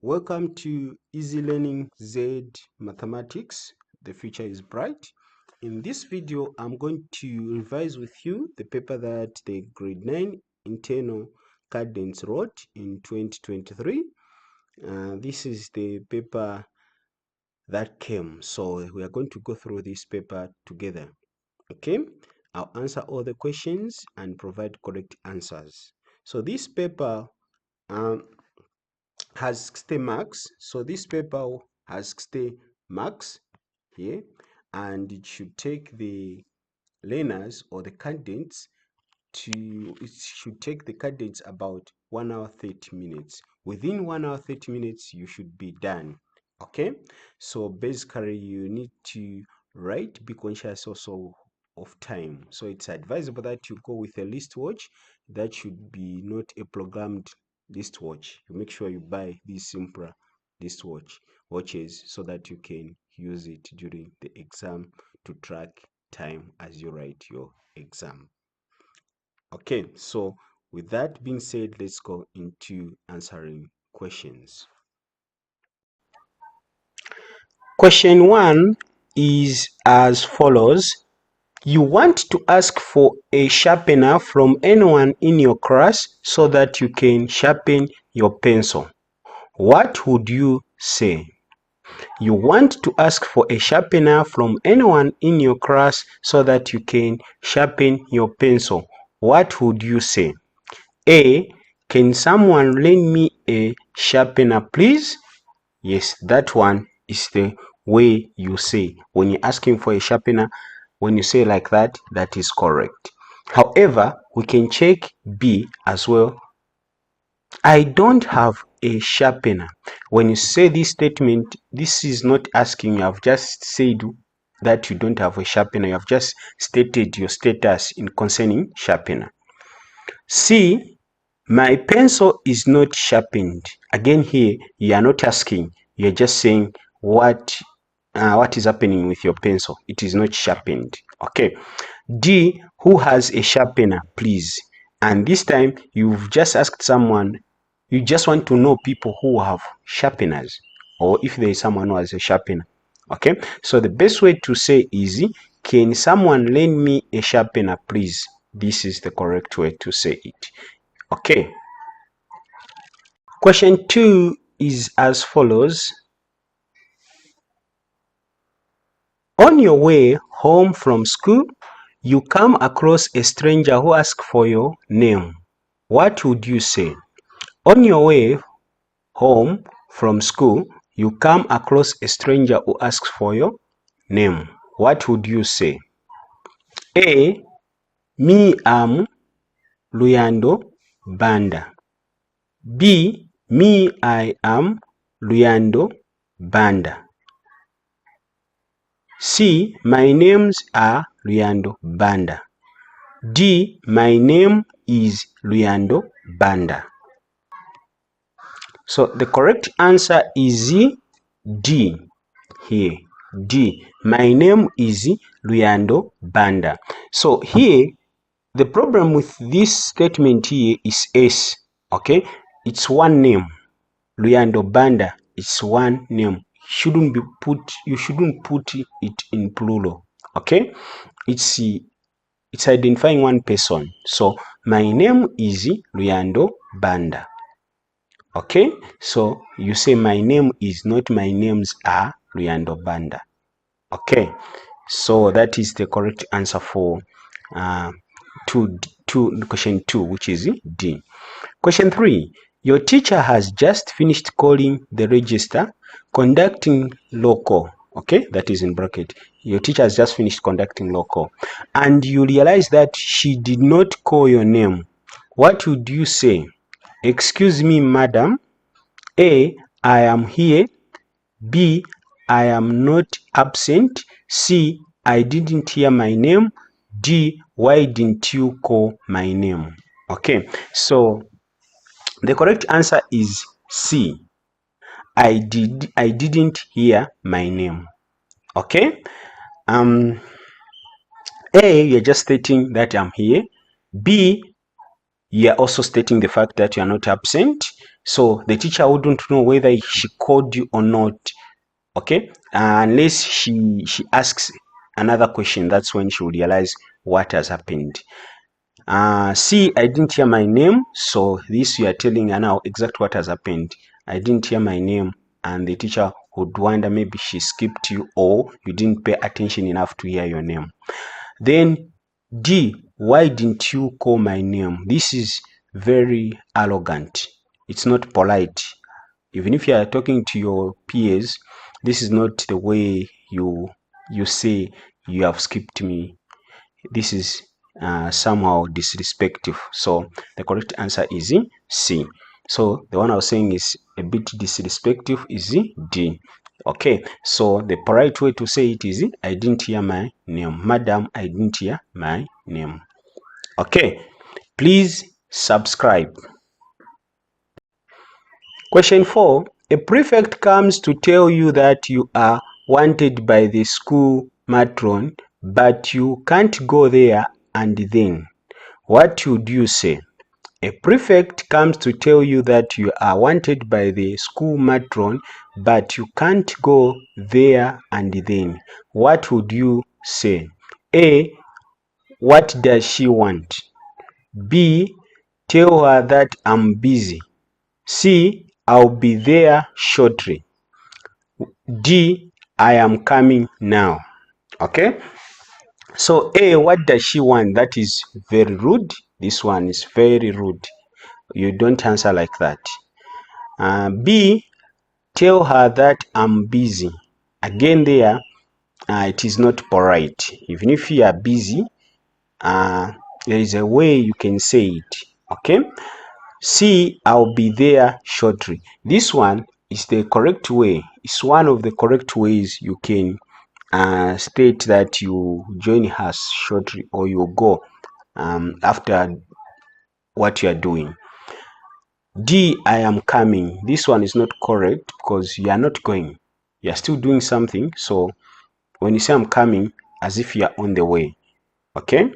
Welcome to Easy Learning zed-Mathematics. The future is bright. In this video, I'm going to revise with you the paper that the grade 9 internal cadence wrote in 2023. This is the paper that came. So we are going to go through this paper together. Okay, I'll answer all the questions and provide correct answers. So this paper has 60 marks. So this paper has 60 marks here, and it should take the learners or the candidates about 1 hour 30 minutes. Within 1 hour 30 minutes you should be done. Okay, so basically you need to write, be conscious also of time. So it's advisable that you go with a wristwatch. That should be not a programmed wristwatch. You make sure you buy these simpler watches so that you can use it during the exam to track time as you write your exam. Okay, so with that being said, let's go into answering questions. Question 1 is as follows. You want to ask for a sharpener from anyone in your class so that you can sharpen your pencil. What would you say? You want to ask for a sharpener from anyone in your class so that you can sharpen your pencil. What would you say? A. Can someone lend me a sharpener, please? Yes, that one is the way you say. When you're asking for a sharpener, when you say like that, that is correct. However, we can check B as well. I don't have a sharpener. When you say this statement, this is not asking. You have just said that you don't have a sharpener. You have just stated your status in concerning sharpener. C. My pencil is not sharpened. Again here, you are not asking. You are just saying what is happening with your pencil. It is not sharpened. Okay. D. Who has a sharpener, please? And this time, you've just asked someone. You just want to know people who have sharpeners, or if there is someone who has a sharpener. Okay. So the best way to say is, can someone lend me a sharpener, please? This is the correct way to say it. Okay. Question 2 is as follows. On your way home from school, you come across a stranger who asks for your name. What would you say? On your way home from school, you come across a stranger who asks for your name. What would you say? A. Me am Luyando Banda. B. Me I am Luyando Banda. C. My names are Luyando Banda. D. My name is Luyando Banda. So the correct answer is D here. D. My name is Luyando Banda. So here, the problem with this statement here is S. Okay, it's one name. Luyando Banda, it's one name. You shouldn't put it in plural. Okay, it's identifying one person. So my name is Luyando Banda. Okay, so you say my name is, not my names are Luyando Banda. Okay, so that is the correct answer for question 2, which is D. Question 3. Your teacher has just finished calling the register, conducting local. Okay, that is in bracket. Your teacher has just finished conducting local, and you realize that she did not call your name. What would you say? Excuse me, madam. A. I am here. B. I am not absent. C. I didn't hear my name. D. Why didn't you call my name? Okay, so the correct answer is C. I didn't hear my name. Okay. A, you're just stating that I'm here. B, you are also stating the fact that you are not absent, so the teacher wouldn't know whether she called you or not. Okay, unless she asks another question, that's when she will realize what has happened. C, I didn't hear my name. So this you are telling her now exactly what has happened. I didn't hear my name, and the teacher would wonder maybe she skipped you or you didn't pay attention enough to hear your name. Then D, why didn't you call my name? This is very arrogant. It's not polite. Even if you are talking to your peers, this is not the way you say you have skipped me. This is somehow disrespectful. So the correct answer is C. So the one I was saying is a bit disrespectful is D. Okay, so the polite way to say it is I didn't hear my name. Madam, I didn't hear my name. Okay, please subscribe. Question 4. A prefect comes to tell you that you are wanted by the school matron, but you can't go there, and then what would you say? A prefect comes to tell you that you are wanted by the school matron, but you can't go there, and then what would you say? A. What does she want? B. Tell her that I'm busy. C. I'll be there shortly. D. I am coming now. Okay. So A, what does she want? That is very rude. This one is very rude. You don't answer like that. B, tell her that I'm busy. Again there, it is not polite. Even if you are busy, there is a way you can say it. Okay. C, I'll be there shortly. This one is the correct way. It's one of the correct ways you can state that you join us shortly or you go after what you are doing. D, I am coming. This one is not correct because you are not going. You are still doing something. So when you say I'm coming, as if you are on the way. Okay.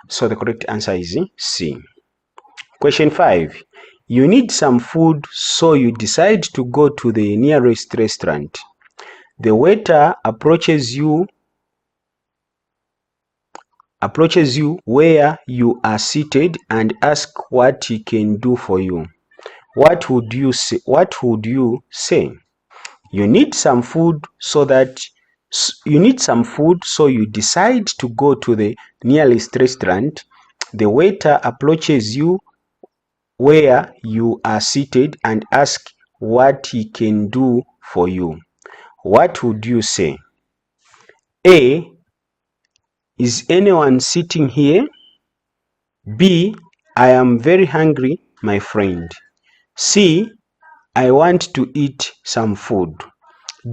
So the correct answer is C. Question 5. You need some food, so you decide to go to the nearest restaurant. The waiter approaches you where you are seated and asks what he can do for you. What would you say? You need some food, so you decide to go to the nearest restaurant. The waiter approaches you where you are seated and asks what he can do for you. What would you say? A. Is anyone sitting here? B. I am very hungry, my friend. C. I want to eat some food.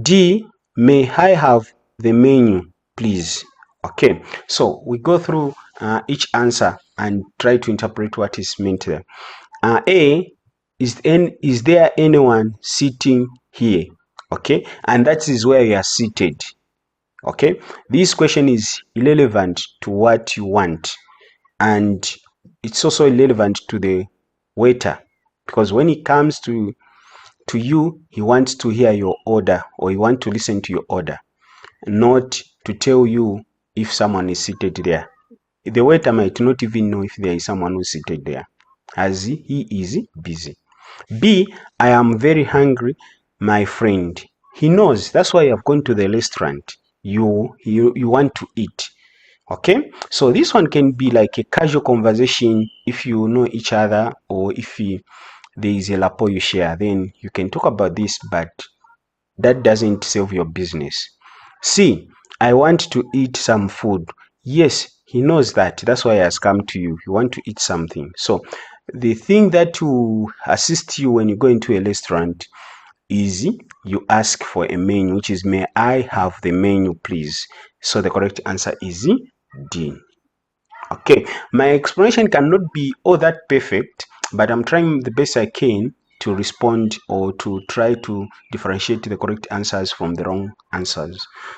D. May I have the menu, please? Okay, so we go through each answer and try to interpret what is meant there. A, is there anyone sitting here? Okay, and that is where you are seated. Okay, this question is irrelevant to what you want, and it's also irrelevant to the waiter, because when he comes to you, he wants to hear your order, or he wants to listen to your order, not to tell you if someone is seated there. The waiter might not even know if there is someone who is seated there, as he is busy. B, I am very hungry, my friend. He knows. That's why you have gone to the restaurant. You want to eat. Okay, so this one can be like a casual conversation if you know each other, or if there is a rapport you share, then you can talk about this, but that doesn't solve your business. C, I want to eat some food. Yes, he knows that. That's why he has come to you. You want to eat something. So the thing that will assist you when you go into a restaurant is you ask for a menu, which is, may I have the menu, please? So the correct answer is D. Okay, my explanation cannot be all that perfect, but I'm trying the best I can to respond or to try to differentiate the correct answers from the wrong answers.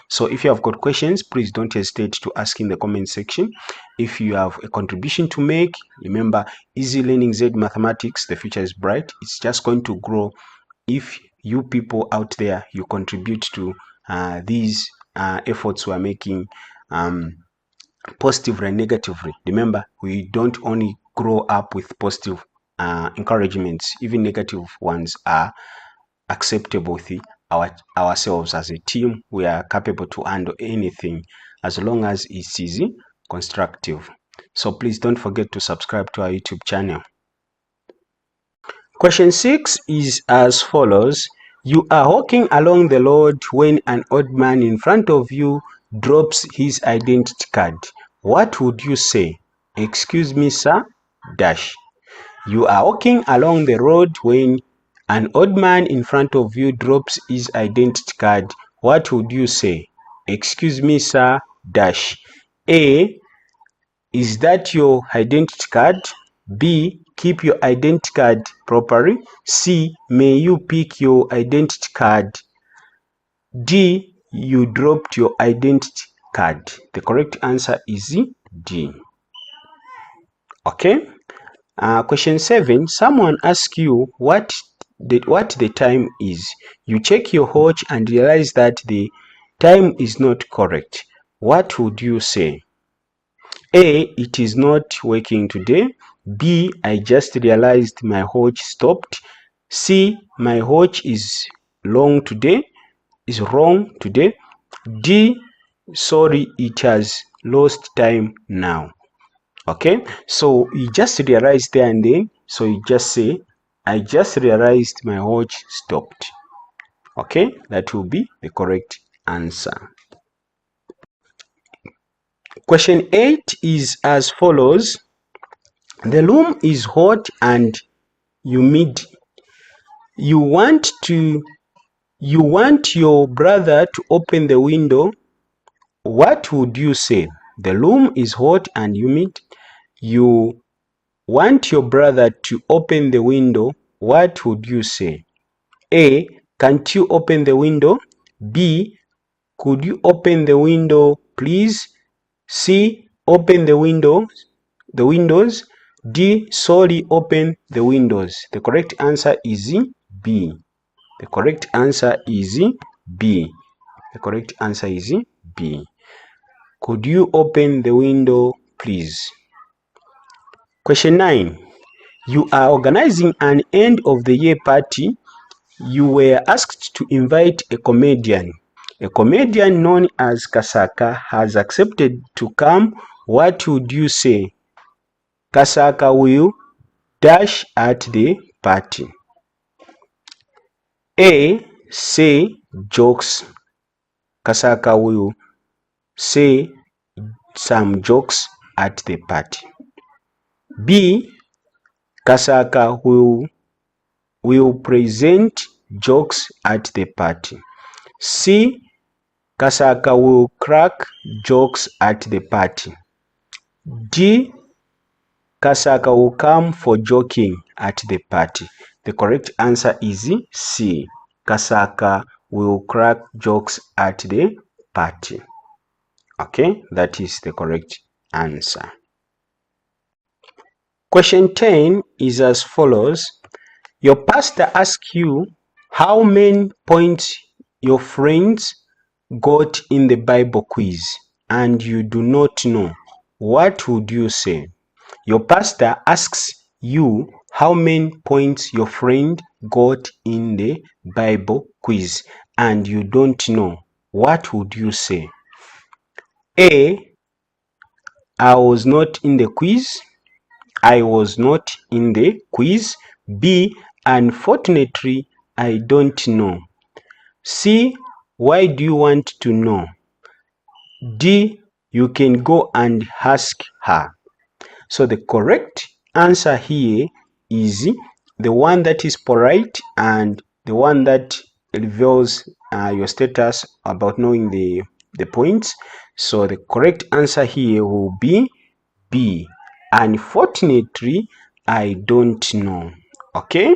So if you have got questions, please don't hesitate to ask in the comment section. If you have a contribution to make, remember, easy learning zed-Mathematics, the future is bright. It's just going to grow if you people out there, you contribute to these efforts we are making, positively and negatively. Remember, we don't only grow up with positive encouragements, even negative ones are acceptable with ourselves. As a team, we are capable to handle anything as long as it's easy, constructive. So please don't forget to subscribe to our YouTube channel. Question 6 is as follows. You are walking along the road when an old man in front of you drops his identity card. What would you say? Excuse me, sir, dash. You are walking along the road when an old man in front of you drops his identity card. What would you say? Excuse me, sir, dash. A. Is that your identity card? B. Keep your identity card properly. C. May you pick your identity card. D. You dropped your identity card. The correct answer is D. Okay. Question 7. Someone asks you what the time is. You check your watch and realize that the time is not correct. What would you say? A. It is not working today. B. I just realized my watch stopped. C. My watch is wrong today. D. Sorry, it has lost time now. Okay, so you just realize there and then, so you just say, I just realized my watch stopped. Okay, that will be the correct answer. Question 8 is as follows. The room is hot and humid. You want your brother to open the window. What would you say? The room is hot and humid. You want your brother to open the window. What would you say? A. Can't you open the window? B. Could you open the window, please? C. Open the windows. D. Sorry, open the windows. The correct answer is B. The correct answer is B. The correct answer is B. Could you open the window, please? Question 9. You are organizing an end of the year party. You were asked to invite a comedian. A comedian known as Kasaka has accepted to come. What would you say? Kasaka will dash at the party. A. Say jokes. Kasaka will say some jokes at the party. B. Kasaka will present jokes at the party. C. Kasaka will crack jokes at the party. D. Kasaka will come for joking at the party. The correct answer is C. Kasaka will crack jokes at the party. Okay, that is the correct answer. Question 10 is as follows. Your pastor asks you how many points your friends got in the Bible quiz and you do not know. What would you say? Your pastor asks you how many points your friend got in the Bible quiz and you don't know. What would you say? A. I was not in the quiz. I was not in the quiz. B. Unfortunately, I don't know. C. Why do you want to know? D. You can go and ask her. So the correct answer here is the one that is polite and the one that reveals your status about knowing the points. So the correct answer here will be B. Unfortunately, I don't know. Okay,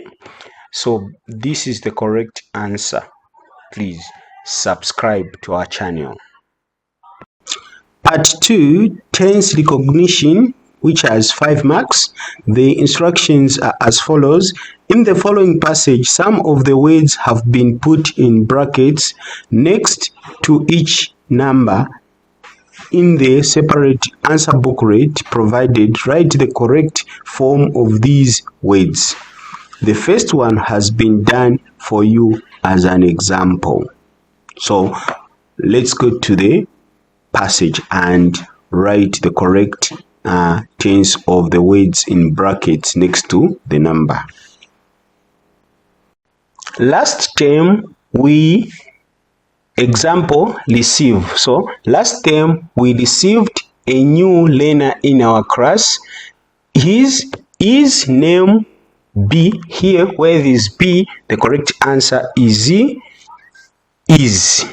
So this is the correct answer. Please subscribe to our channel. Part 2, tense recognition, which has 5 marks. The instructions are as follows. In the following passage, some of the words have been put in brackets next to each number. In the separate answer booklet provided, write the correct form of these words. The first one has been done for you as an example. So let's go to the passage and write the correct tense of the words in brackets next to the number. Last term we example receive. So last term we received a new learner in our class. His name B. Here where there is B, the correct answer is is.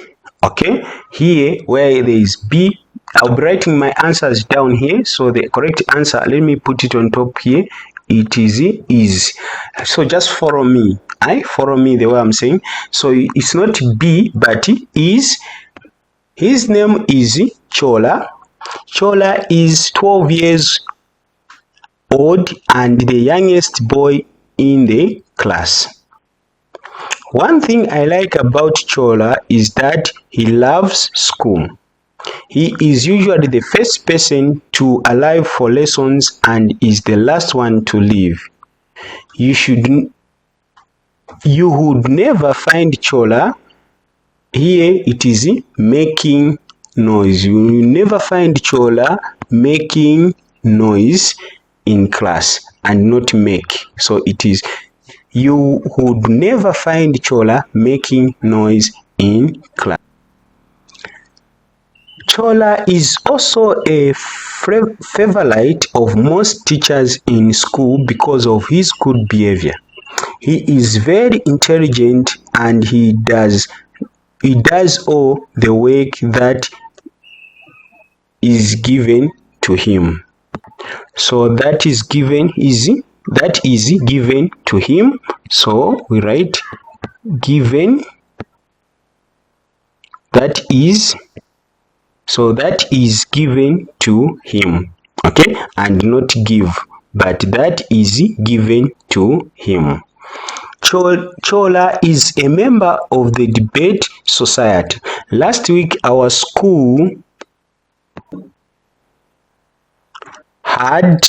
Okay, here where there is B, I'll be writing my answers down here. So the correct answer, let me put it on top here. It is. So just follow me. Follow me the way I'm saying. So it's not B, but is. His name is Chola. Chola is 12 years old and the youngest boy in the class. One thing I like about Chola is that he loves school. He is usually the first person to arrive for lessons and is the last one to leave. You would never find Chola. Here it is making noise. You will never find Chola making noise in class and not make. So it is, you would never find Chola making noise in class. Chola is also a favorite of most teachers in school because of his good behavior. He is very intelligent and he does all the work that is given to him. So that is given to him. So we write given, that is, so that is given to him. Okay, and not give, but that is given to him. Chola is a member of the debate society. Last week our school had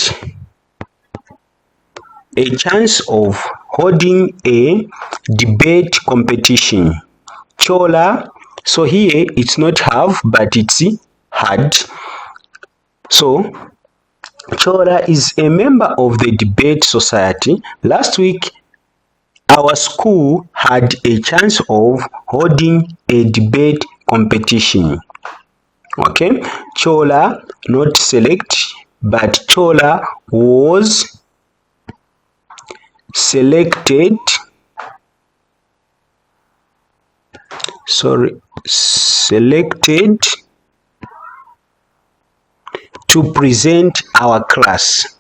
a chance of holding a debate competition. Chola, so here it's not have but it's had. So Chola is a member of the debate society. Last week our school had a chance of holding a debate competition. Okay, Chola, not select, but Chola was selected to present our class.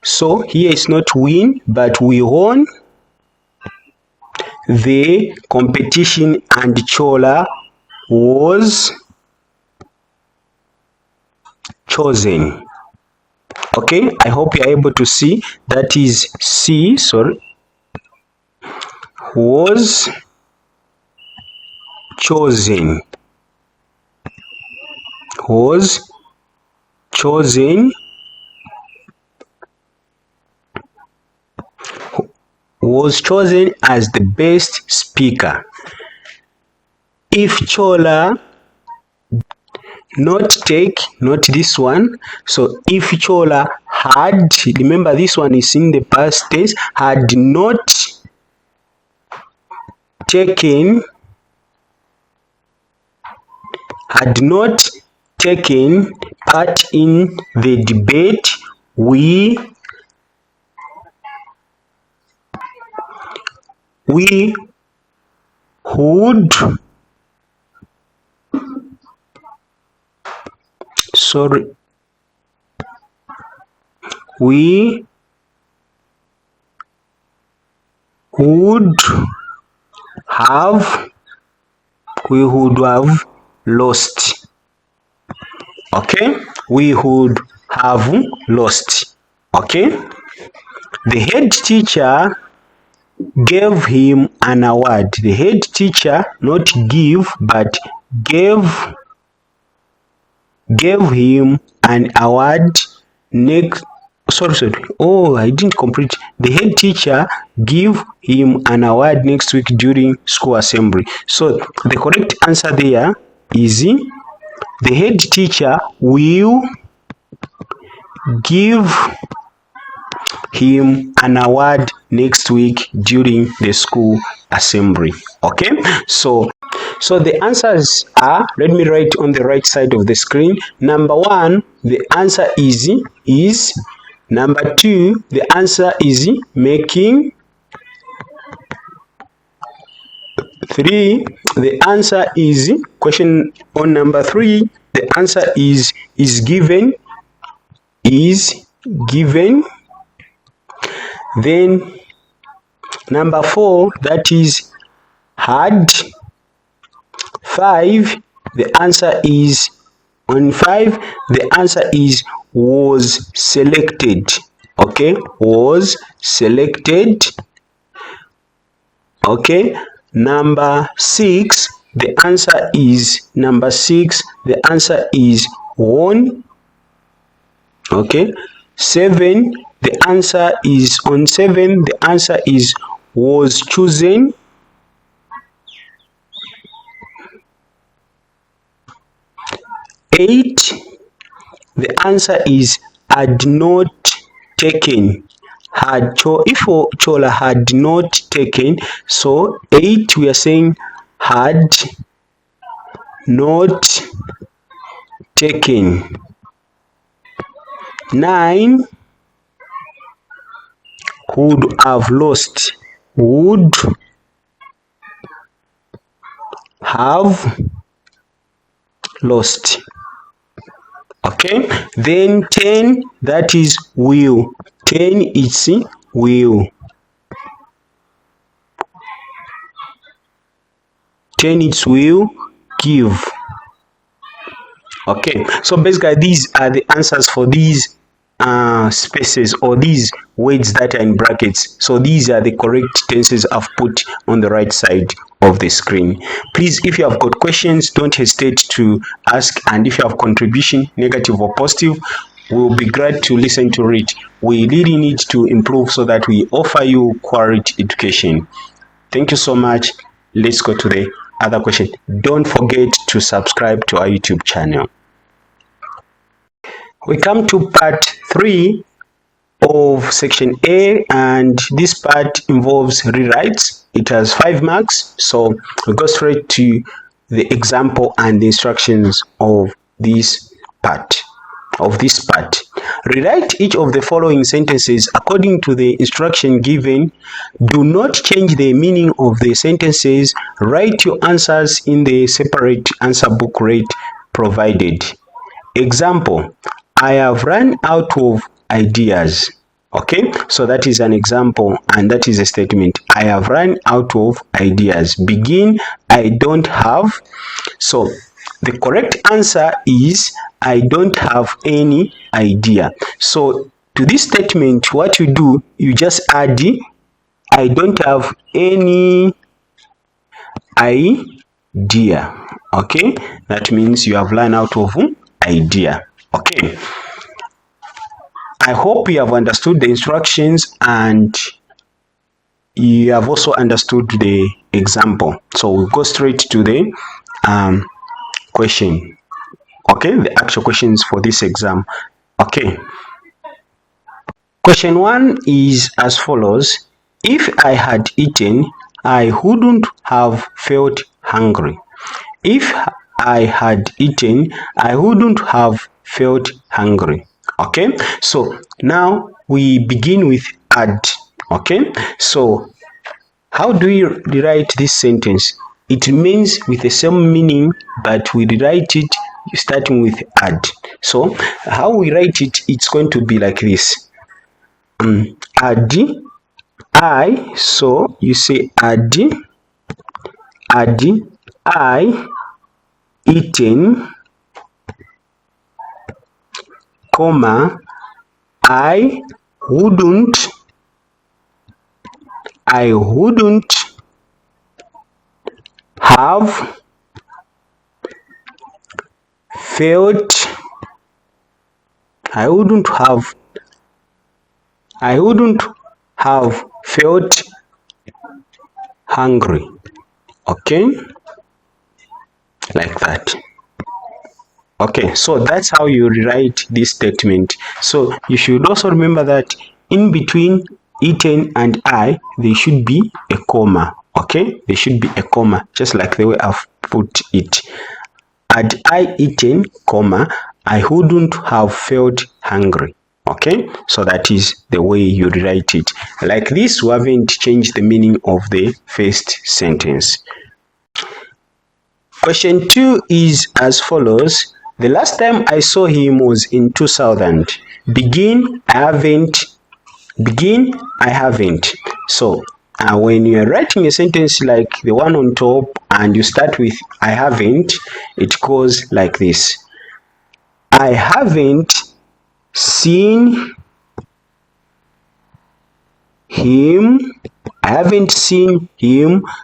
So here is not win, but we won the competition and Chola was chosen. Okay, I hope you are able to see. That is C, was chosen. Was chosen. Was chosen as the best speaker. If Chola not this one, so if Chola had, remember this one is in the past tense, had not taken part in the debate, we would would have lost. Okay, we would have lost. Okay, the head teacher gave him an award. The head teacher, not give, but gave him an award next. Sorry. Oh, I didn't complete. The head teacher give him an award next week during school assembly. So the correct answer there is the head teacher will give him an award next week during the school assembly. Okay, so the answers are, let me write on the right side of the screen. Number 1, the answer is. Number 2, the answer is making. 3, the answer is question on number 3. The answer is given. Then number 4, that is had. 5, the answer is on 5. The answer is was selected. Okay, was selected. Okay, number 6, the answer is number 6. The answer is won. Okay, 7, the answer is on 7. The answer is was chosen. 8, the answer is had not taken. If Chola had not taken, so 8 we are saying had not taken. 9, would have lost. Would have lost. Okay, then 10, that is will. 10 is will. 10 is will give. Okay, so basically these are the answers for these spaces or these words that are in brackets. So these are the correct tenses I've put on the right side of the screen. Please, if you have got questions, don't hesitate to ask, and if you have contribution, negative or positive, we'll be glad to listen to it. We really need to improve so that we offer you quality education. Thank you so much. Let's go to the other question. Don't forget to subscribe to our YouTube channel. We come to part 3 of section A, and this part involves rewrites. It has 5 marks, so we go straight to the example and the instructions of this part. Rewrite each of the following sentences according to the instruction given. Do not change the meaning of the sentences. Write your answers in the separate answer booklet provided. Example: I have run out of ideas. Okay, so that is an example and that is a statement. I have run out of ideas. Begin: I don't have. So the correct answer is I don't have any idea. So to this statement, what you do, you just add I don't have any idea. Okay, that means you have run out of idea. Okay, I hope you have understood the instructions and you have also understood the example. So we'll go straight to the question. Okay, the actual questions for this exam. Okay, question 1 is as follows. If I had eaten, I wouldn't have felt hungry. If I had eaten, I wouldn't have felt hungry. Okay, so now we begin with had. Okay, so how do we rewrite this sentence? It remains with the same meaning, but we rewrite it starting with had. So how we write it, it's going to be like this. Had I, so you say had I eaten, comma, I wouldn't have felt I wouldn't have felt hungry. Okay, like that. Okay, so that's how you rewrite this statement. So you should also remember that in between eaten and I, there should be a comma. Okay, there should be a comma, just like the way I've put it. Had I eaten, comma, I wouldn't have felt hungry. Okay, so that is the way you rewrite it. Like this, we haven't changed the meaning of the first sentence. Question 2 is as follows. The last time I saw him was in 2000. Begin, I haven't. So when you're writing a sentence like the one on top and you start with I haven't, it goes like this. I haven't seen him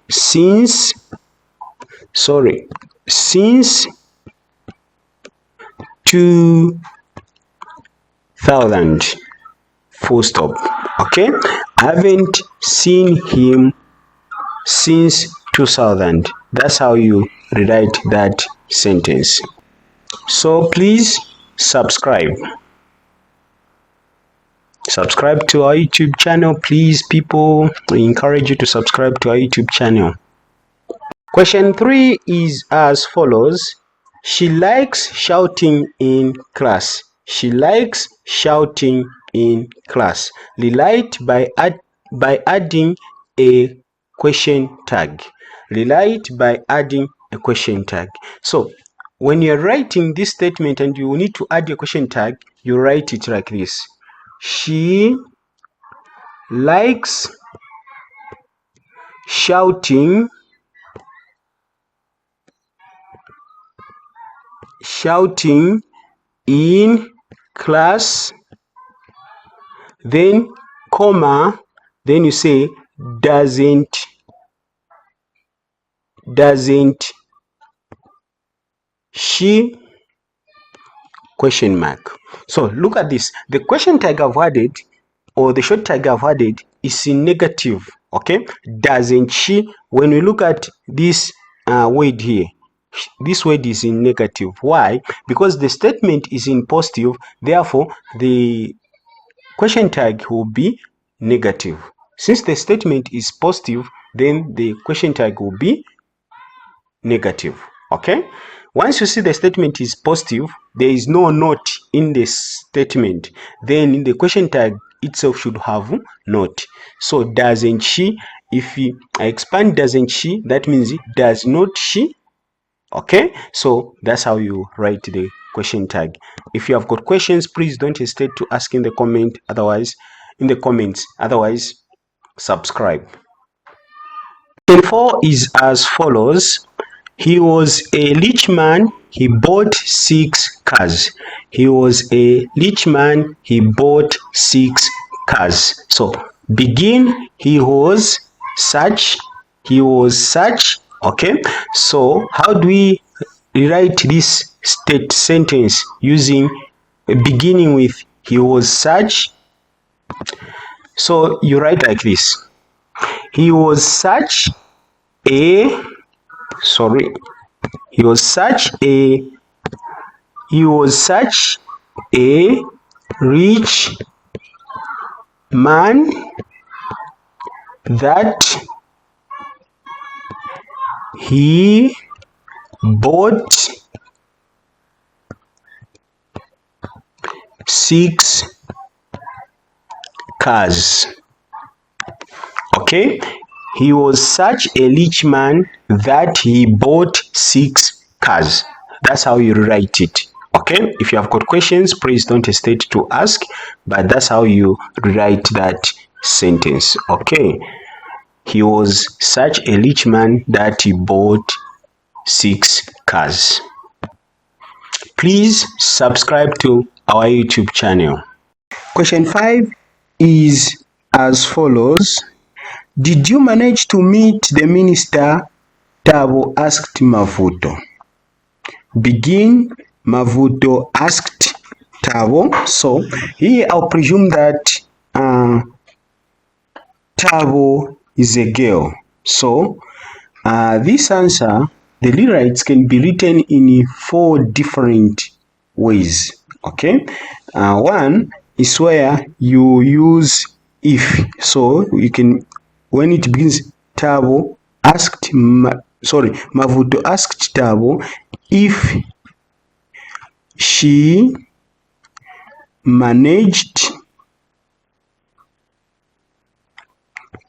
since 2000, full stop. Okay, I haven't seen him since 2000. That's how you rewrite that sentence. So please subscribe to our YouTube channel. Please, people, I encourage you to subscribe to our YouTube channel. Question 3 is as follows. She likes shouting in class. She likes shouting in class. Relate by adding a question tag. Relate by adding a question tag. So when you're writing this statement and you need to add a question tag, you write it like this. She likes shouting in class, then comma, then you say doesn't she, question mark. So look at this. The question tag I've added, or the short tag I've added, is in negative. Okay, doesn't she. When we look at this word here, this word is in negative. Why? Because the statement is in positive, therefore the question tag will be negative. Since the statement is positive, then the question tag will be negative. Okay, once you see the statement is positive, there is no note in the statement, then the question tag itself should have note. So doesn't she, if I expand doesn't she, that means does not she. Okay, so that's how you write the question tag. If you have got questions, please don't hesitate to ask in the comments. Otherwise subscribe. Question 4 is as follows. He was a rich man, he bought 6 cars. He was a rich man, he bought 6 cars. So begin, he was such. Okay, so how do we rewrite this sentence using beginning with he was such? So you write like this. He was such a rich man that he bought 6 cars. Okay, he was such a rich man that he bought 6 cars. That's how you write it. Okay, if you have got questions, please don't hesitate to ask, but that's how you write that sentence. Okay, he was such a rich man that he bought 6 cars. Please subscribe to our YouTube channel. Question 5 is as follows. Did you manage to meet the minister? Tabo asked Mavuto. Begin. Mavuto asked Tabo. So here I'll presume that Tabo is a girl. So this answer, the rewrites can be written in 4 different ways. Okay, one is where you use if. So you can, when it begins, Tabo asked Mavuto asked Tabo if she managed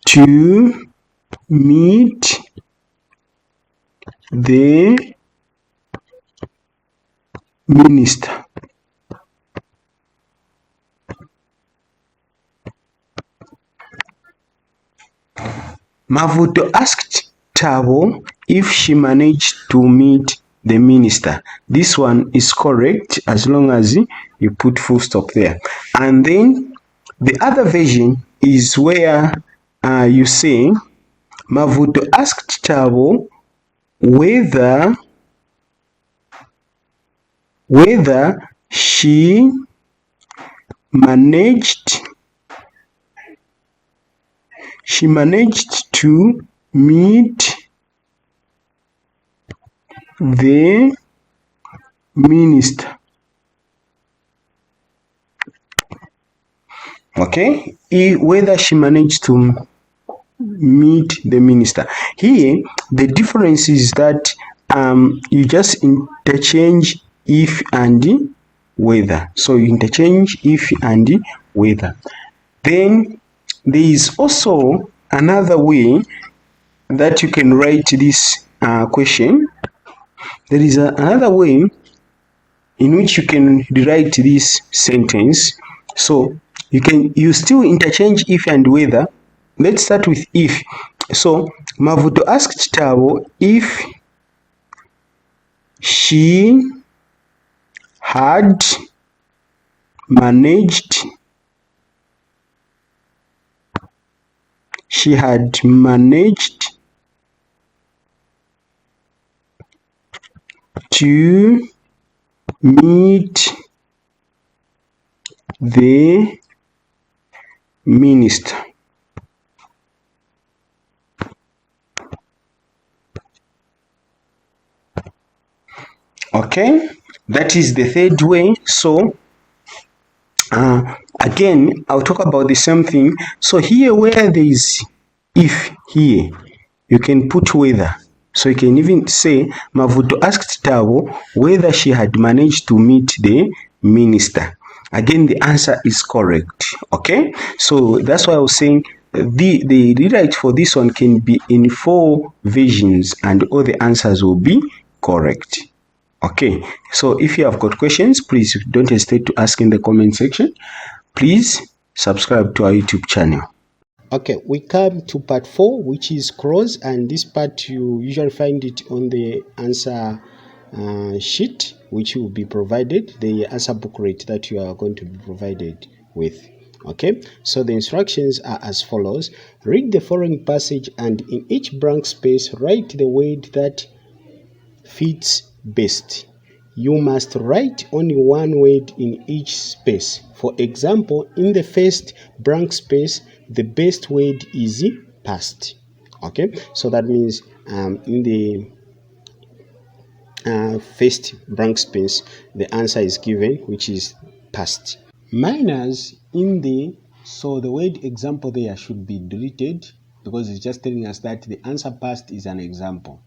to meet the minister. Mavuto asked Tabo if she managed to meet the minister. This one is correct as long as you put full stop there. And then the other version is where you say Mavuto asked Tabo whether she managed to meet the minister. Okay, whether she managed to meet the minister. Here the difference is that you just interchange if and whether. So you interchange if and whether. Then there is also another way that you can write this question. There is another way in which you can rewrite this sentence. So you still interchange if and whether. Let's start with if. So Mavuto asked Tabo if she had managed to meet the minister. Okay, that is the third way. So again, I'll talk about the same thing. So here where there is if, here you can put whether. So you can even say Mavuto asked Tabo whether she had managed to meet the minister. Again, the answer is correct. Okay, so that's why I was saying the rewrite for this one can be in 4 versions and all the answers will be correct. Okay, so if you have got questions, please don't hesitate to ask in the comment section. Please subscribe to our YouTube channel. Okay, we come to part 4, which is cross, and this part you usually find it on the answer sheet, which will be provided, the answer booklet that you are going to be provided with. Okay, so the instructions are as follows. Read the following passage and in each blank space write the word that fits best. You must write only one word in each space. For example, in the first blank space, the best word is past. Okay, so that means in the first blank space, the answer is given, which is past. Minus in the, so the word example there should be deleted because it's just telling us that the answer past is an example.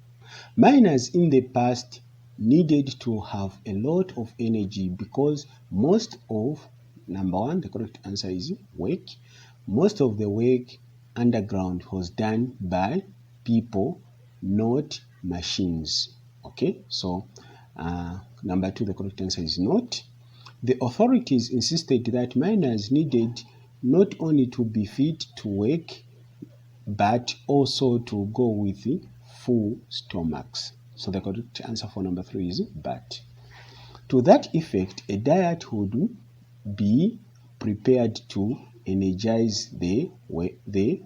Miners in the past needed to have a lot of energy because most of, number 1, the correct answer is work. Most of the work underground was done by people, not machines. Okay, so number 2, the correct answer is not. The authorities insisted that miners needed not only to be fit to work, but also to go with full stomachs. So the correct answer for number 3 is but. To that effect, a diet would be prepared to energize the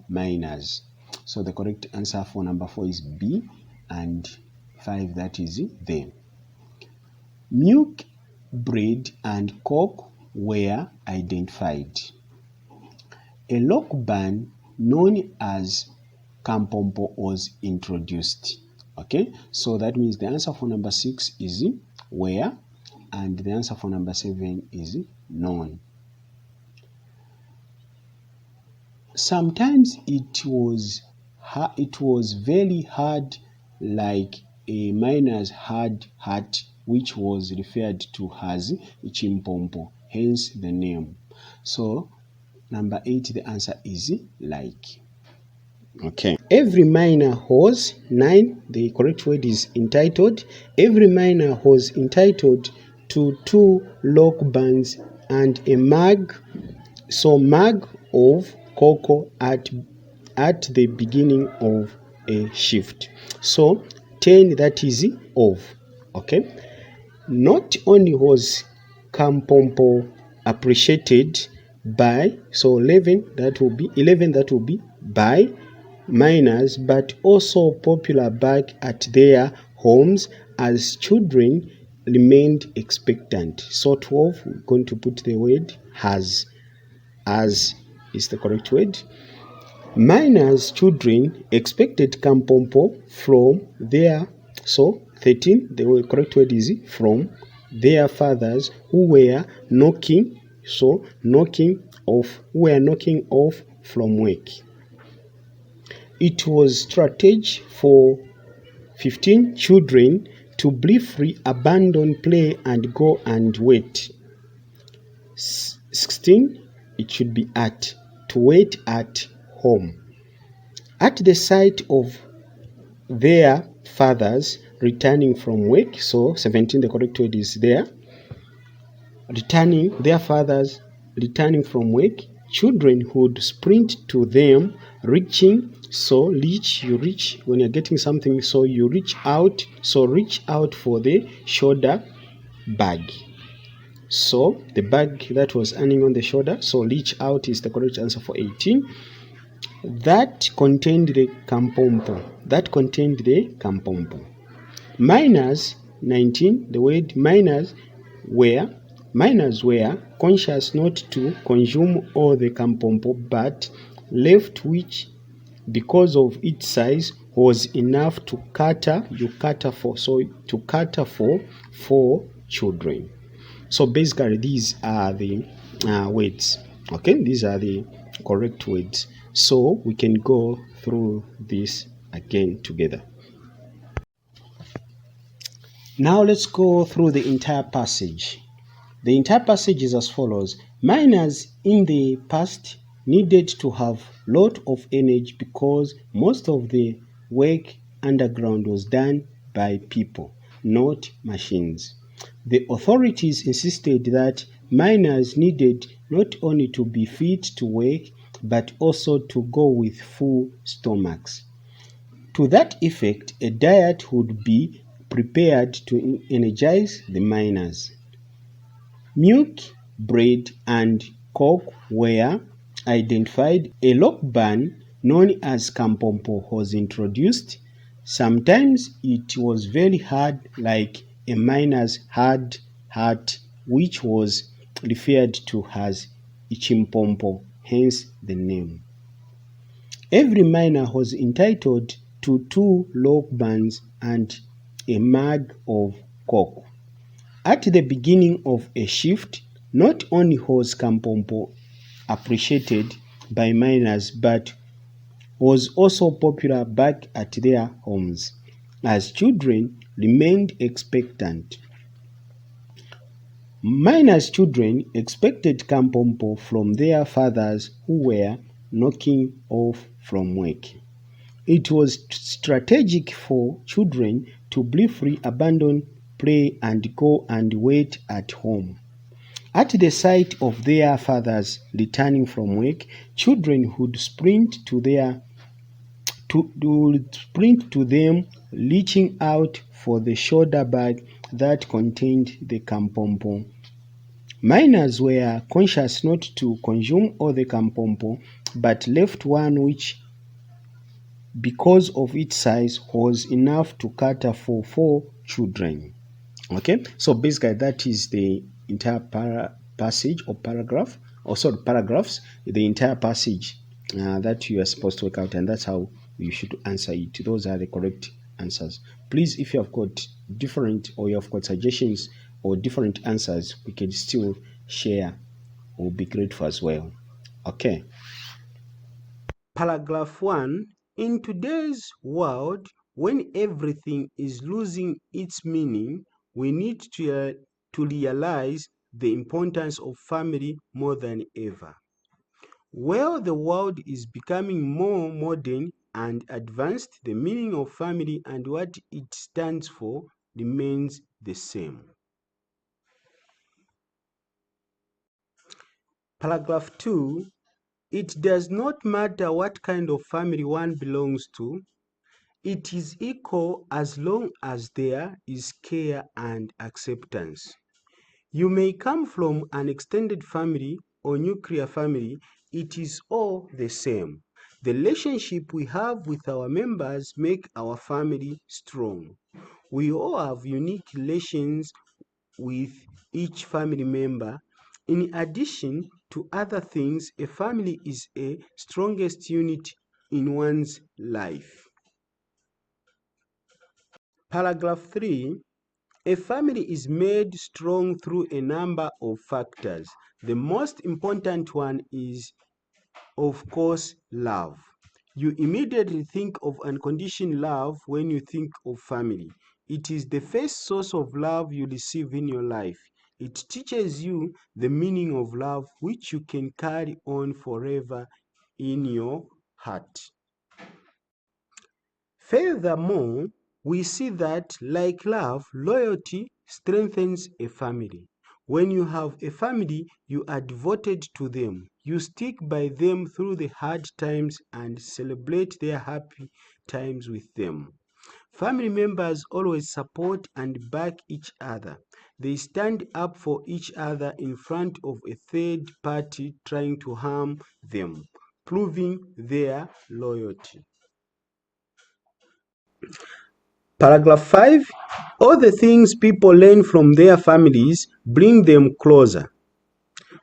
miners. So the correct answer for number 4 is B, and 5, that is them. Milk, bread, and coke were identified. A lock band known as Kampompo was introduced. Okay, so that means the answer for number 6 is where, and the answer for number 7 is known. Sometimes it was very hard, like a miner's hard hat, which was referred to as Chimpompo, hence the name. So number 8, the answer is like. Okay. Every miner has 9. The correct word is entitled. Every miner was entitled to 2 lock bands and a mug. So mug of cocoa at the beginning of a shift. So 10, that is of. Okay. Not only was Kampompo appreciated by, so 11, that will be by miners, but also popular back at their homes as children remained expectant. So 12, we're going to put the word has. As is the correct word. Miners' children expected Kampompo from their, so 13, the correct word is from their fathers who were knocking off from work. It was strategy for 15 children to briefly abandon play and go and wait. 16, it should be to wait at home. At the sight of their fathers returning from work, so 17, the correct word is there. Their fathers returning from work, children would sprint to them, reaching. So you reach when you're getting something, so you reach out. So reach out for the shoulder bag. So the bag that was hanging on the shoulder, so reach out is the correct answer for 18. That contained the Kampompo. Miners, 19, the word miners were conscious not to consume all the Kampompo, but left which, because of its size, was enough to cater for 4 children. So basically, these are the words. Okay, these are the correct words. So we can go through this again together. Now let's go through the entire passage. The entire passage is as follows. Miners in the past needed to have a lot of energy because most of the work underground was done by people, not machines. The authorities insisted that miners needed not only to be fit to work, but also to go with full stomachs. To that effect, a diet would be prepared to energize the miners. Milk, bread, and coke were identified. A lock band known as Kampompo was introduced. Sometimes it was very hard, like a miner's hard hat, which was referred to as Ichimpompo, hence the name. Every miner was entitled to 2 lock bands and a mug of coke. At the beginning of a shift, not only was Kampompo appreciated by miners, but was also popular back at their homes, as children remained expectant. Miners' children expected Kampompo from their fathers who were knocking off from work. It was strategic for children to briefly abandon play and go and wait at home. At the sight of their fathers returning from work, children would sprint to them, reaching out for the shoulder bag that contained the kampompo. Miners were conscious not to consume all the kampompo, but left one which, because of its size, was enough to cater for 4 children. Okay, so basically that is the entire passage or paragraph, or sorry, paragraphs, the entire passage that you are supposed to work out, and that's how you should answer it. Those are the correct answers. Please, if you have got different, or you have got suggestions or different answers, we can still share. Will be grateful as well. Okay. Paragraph 1. In today's world, when everything is losing its meaning, we need to realize the importance of family more than ever. While the world is becoming more modern and advanced, the meaning of family and what it stands for remains the same. Paragraph 2. It does not matter what kind of family one belongs to. It is equal as long as there is care and acceptance. You may come from an extended family or nuclear family, it is all the same. The relationship we have with our members make our family strong. We all have unique relations with each family member. In addition to other things, a family is a strongest unit in one's life. Paragraph 3. A family is made strong through a number of factors. The most important one is, of course, love. You immediately think of unconditional love when you think of family. It is the first source of love you receive in your life. It teaches you the meaning of love, which you can carry on forever in your heart. Furthermore, we see that, like love, loyalty strengthens a family. When you have a family, you are devoted to them. You stick by them through the hard times and celebrate their happy times with them. Family members always support and back each other. They stand up for each other in front of a third party trying to harm them, proving their loyalty. Paragraph 5. All the things people learn from their families bring them closer.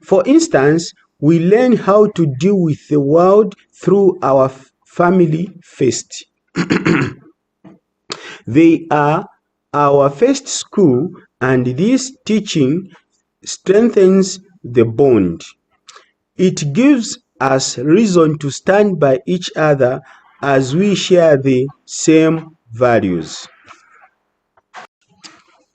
For instance, we learn how to deal with the world through our family first. They are our first school, and this teaching strengthens the bond. It gives us reason to stand by each other as we share the same values.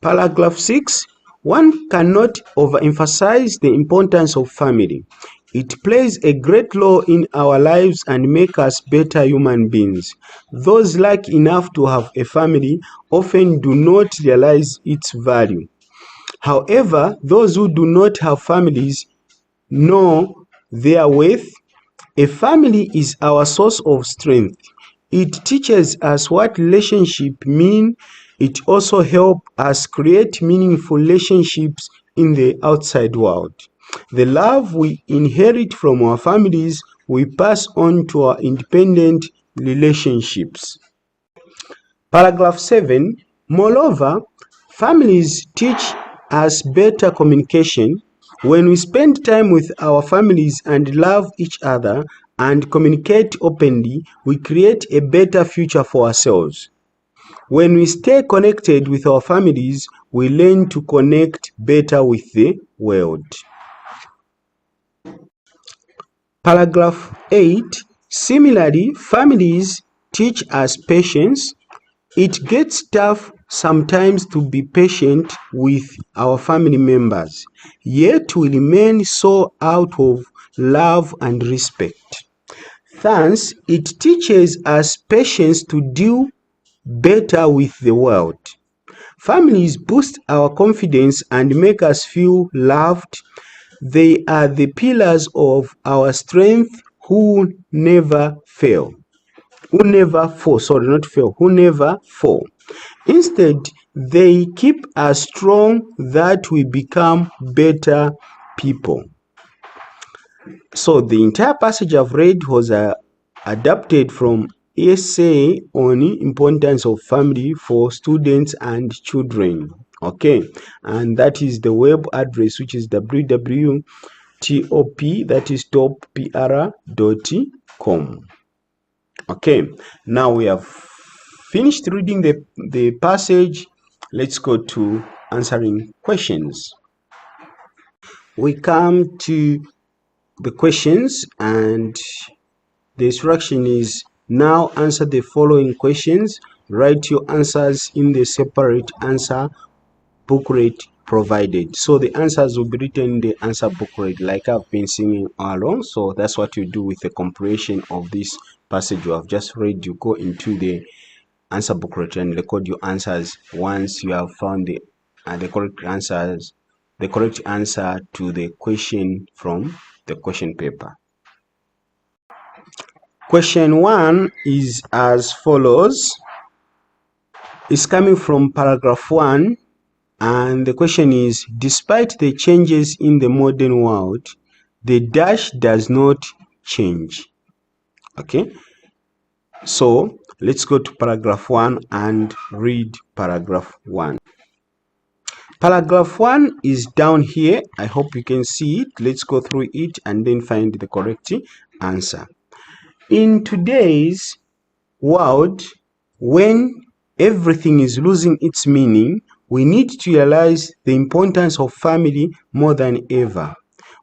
Paragraph 6. One cannot overemphasize the importance of family. It plays a great role in our lives and makes us better human beings. Those lucky enough to have a family often do not realize its value. However, those who do not have families know their worth. A family is our source of strength. It teaches us what relationships mean. It also helps us create meaningful relationships in the outside world. The love we inherit from our families we pass on to our independent relationships. Paragraph 7. Moreover, families teach us better communication. When we spend time with our families and love each other and communicate openly, we create a better future for ourselves. When we stay connected with our families, we learn to connect better with the world. Paragraph 8. Similarly, families teach us patience. It gets tough sometimes to be patient with our family members, yet we remain so out of love and respect. Thus, it teaches us patience to deal better with the world. Families boost our confidence and make us feel loved. They are the pillars of our strength who never fail. Who never fall, sorry, not fail, who never fall. Instead, they keep us strong that we become better people. So the entire passage I've read was adapted from essay on importance of family for students and children. Okay, and that is the web address, which is www.top, that is toppr.com. Okay, now we have finished reading the passage. Let's go to answering questions. We come to the questions, and the instruction is now answer the following questions. Write your answers in the separate answer booklet provided. So the answers will be written in the answer booklet like I've been singing all along. So that's what you do with the comprehension of this passage you have just read. You go into the answer booklet and record your answers once you have found the correct answers, the correct answer to the question from the question paper. Question 1 is as follows. It's coming from paragraph 1, and the question is, despite the changes in the modern world, the dash does not change. Okay, so let's go to paragraph 1 and read paragraph 1. Paragraph 1 is down here. I hope you can see it. Let's go through it and then find the correct answer. In today's world, when everything is losing its meaning, we need to realize the importance of family more than ever.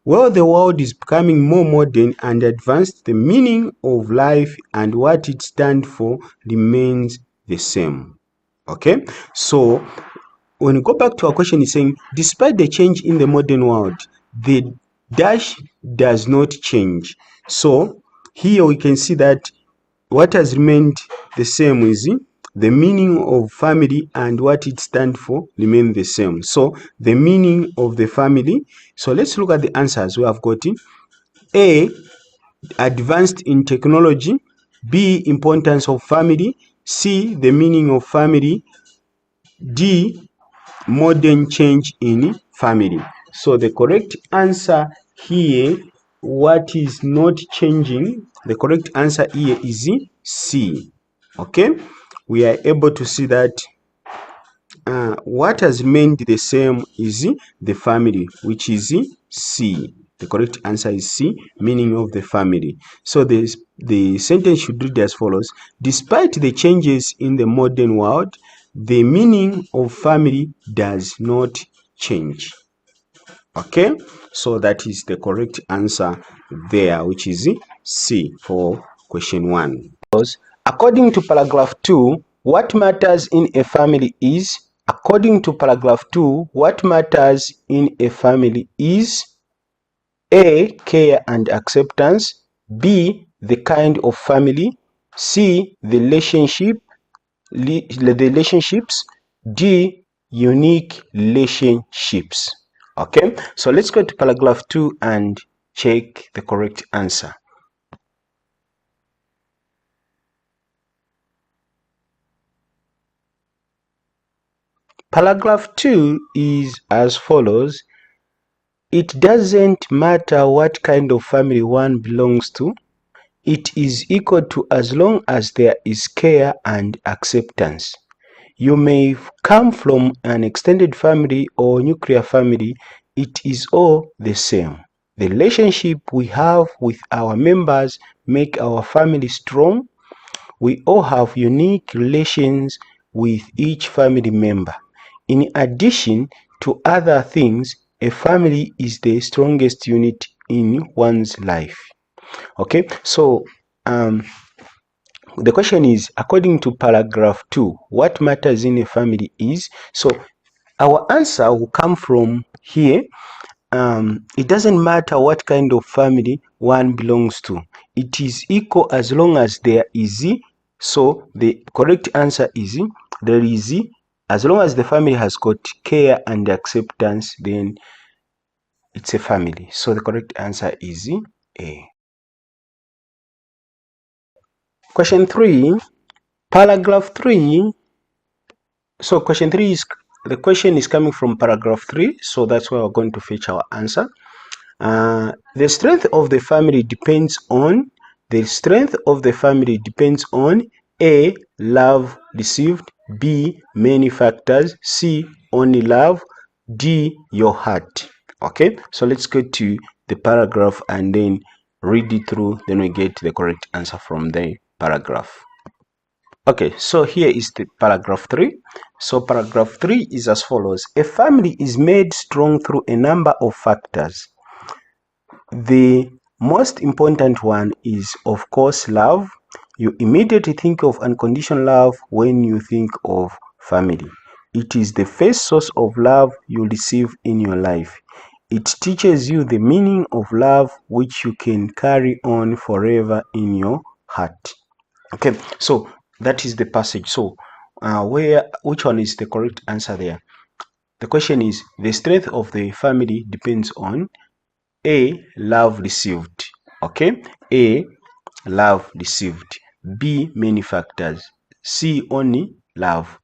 While the world is becoming more modern and advanced, the meaning of life and what it stands for remains the same. Okay, so when we go back to our question, it's saying, despite the change in the modern world, the dash does not change. So here we can see that what has remained the same is the meaning of family, and what it stands for remain the same. So the meaning of the family. So let's look at the answers we have got. A, advanced in technology. B, importance of family. C, the meaning of family. D, modern change in family. So the correct answer here, what is not changing, the correct answer here is C. Okay, we are able to see that what has remained the same is the family, which is C. The correct answer is C, meaning of the family. So the sentence should read as follows. Despite the changes in the modern world, the meaning of family does not change. Okay, so that is the correct answer there, which is C for question 1. According to paragraph 2, what matters in a family is, according to paragraph 2, what matters in a family is A, care and acceptance. B, the kind of family. C, the relationships. D, unique relationships. Okay, so let's go to paragraph 2 and check the correct answer. Paragraph 2 is as follows. It doesn't matter what kind of family one belongs to. It is equal to as long as there is care and acceptance. You may come from an extended family or nuclear family. It is all the same. The relationship we have with our members make our family strong. We all have unique relations with each family member. In addition to other things, a family is the strongest unit in one's life. Okay, so the question is, according to paragraph 2, what matters in a family is, so our answer will come from here. It doesn't matter what kind of family one belongs to. It is equal as long as there is, so the correct answer is there is As long as the family has got care and acceptance, then it's a family. So the correct answer is A. Question 3, paragraph 3. So question 3 is, the question is coming from paragraph 3, so that's where we're going to fetch our answer. The strength of the family depends on, A, love received, B, many factors, C, only love, D, your heart. Okay, so let's go to the paragraph and then read it through, then we get the correct answer from the paragraph. Okay, so here is the paragraph 3. So paragraph 3 is as follows. A family is made strong through a number of factors. The most important one is, of course, love. You immediately think of unconditional love when you think of family. It is the first source of love you receive in your life. It teaches you the meaning of love, which you can carry on forever in your heart. Okay, so that is the passage. So which one is the correct answer there? The question is, the strength of the family depends on A, love received. Okay, A, love received. B, many factors. C, only love.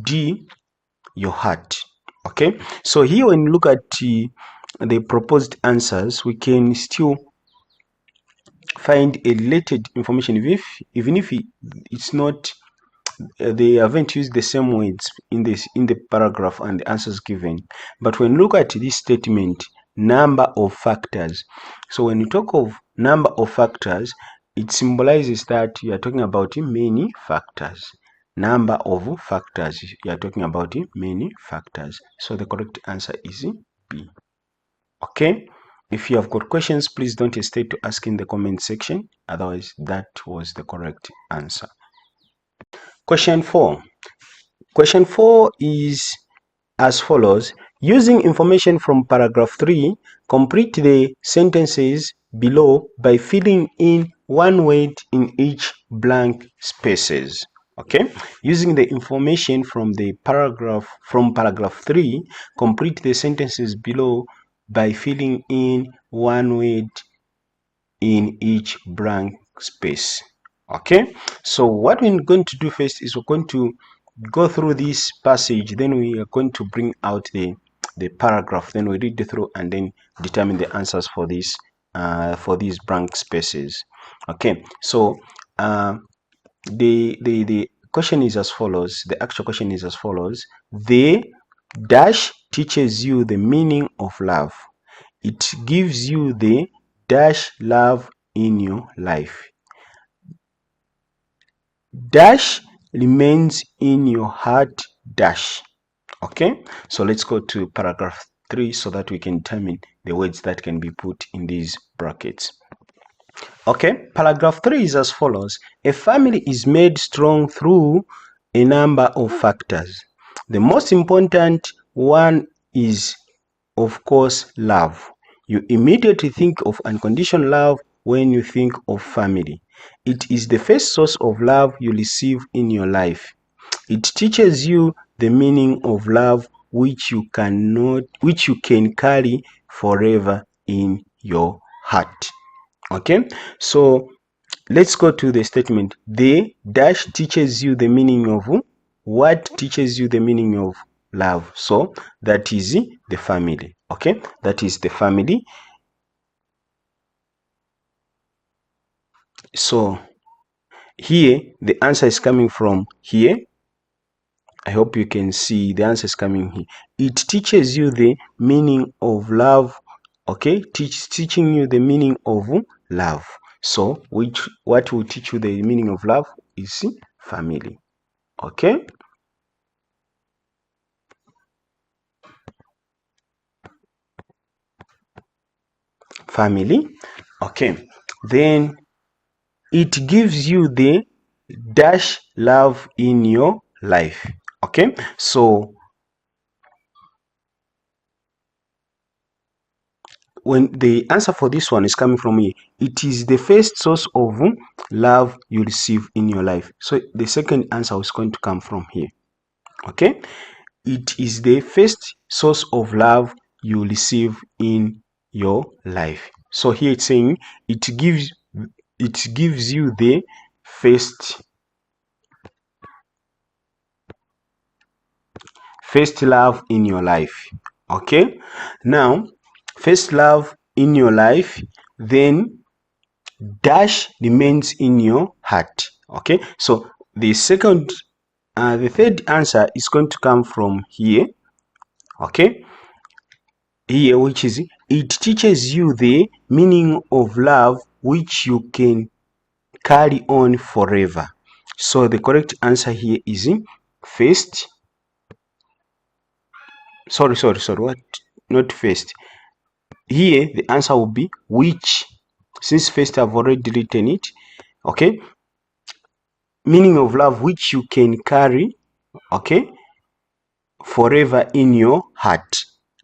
D, your heart. Okay, so here when you look at the proposed answers, we can still find a related information, even if it's not, they haven't used the same words in the paragraph and the answers given. But when you look at this statement, number of factors, so when you talk of number of factors, it symbolizes that you are talking about many factors. Number of factors, you are talking about many factors. So the correct answer is B. Okay, if you have got questions, please don't hesitate to ask in the comment section. Otherwise, that was the correct answer. Question 4. Question 4 is as follows. Using information from paragraph 3, complete the sentences below by filling in one word in each blank spaces. Okay, using the information from paragraph 3, complete the sentences below by filling in one word in each blank space. Okay, so what we're going to do first is we're going to go through this passage, then we are going to bring out the paragraph, then we read it through and then determine the answers for these blank spaces. Okay, so the question is as follows. The actual question is as follows. The dash teaches you the meaning of love. It gives you the dash love in your life. Dash remains in your heart dash. Okay, so let's go to paragraph 3 so that we can determine the words that can be put in these brackets. Okay, paragraph 3 is as follows. A family is made strong through a number of factors. The most important one is, of course, love. You immediately think of unconditional love when you think of family. It is the first source of love you receive in your life. It teaches you the meaning of love, which you can carry forever in your heart. Okay, so let's go to the statement. The dash teaches you the meaning of what? Teaches you the meaning of love. So that is the family. Okay, that is the family. So here the answer is coming from here. I hope you can see the answer is coming here. It teaches you the meaning of love. Okay, teaching you the meaning of love. So what will teach you the meaning of love is family. Okay, family. Okay, then it gives you the dash love in your life. Okay, so when the answer for this one is coming from here, it is the first source of love you receive in your life. So the second answer is going to come from here. Okay, it is the first source of love you receive in your life. So here it's saying it gives you the first love in your life. Okay, now first love in your life, then dash remains in your heart. Okay, so the third answer is going to come from here. Okay, here, which is it teaches you the meaning of love which you can carry on forever. So the correct answer here is first. Sorry, what? Not first. Here the answer will be which, since first I've already written it. Okay, meaning of love which you can carry, okay, forever in your heart.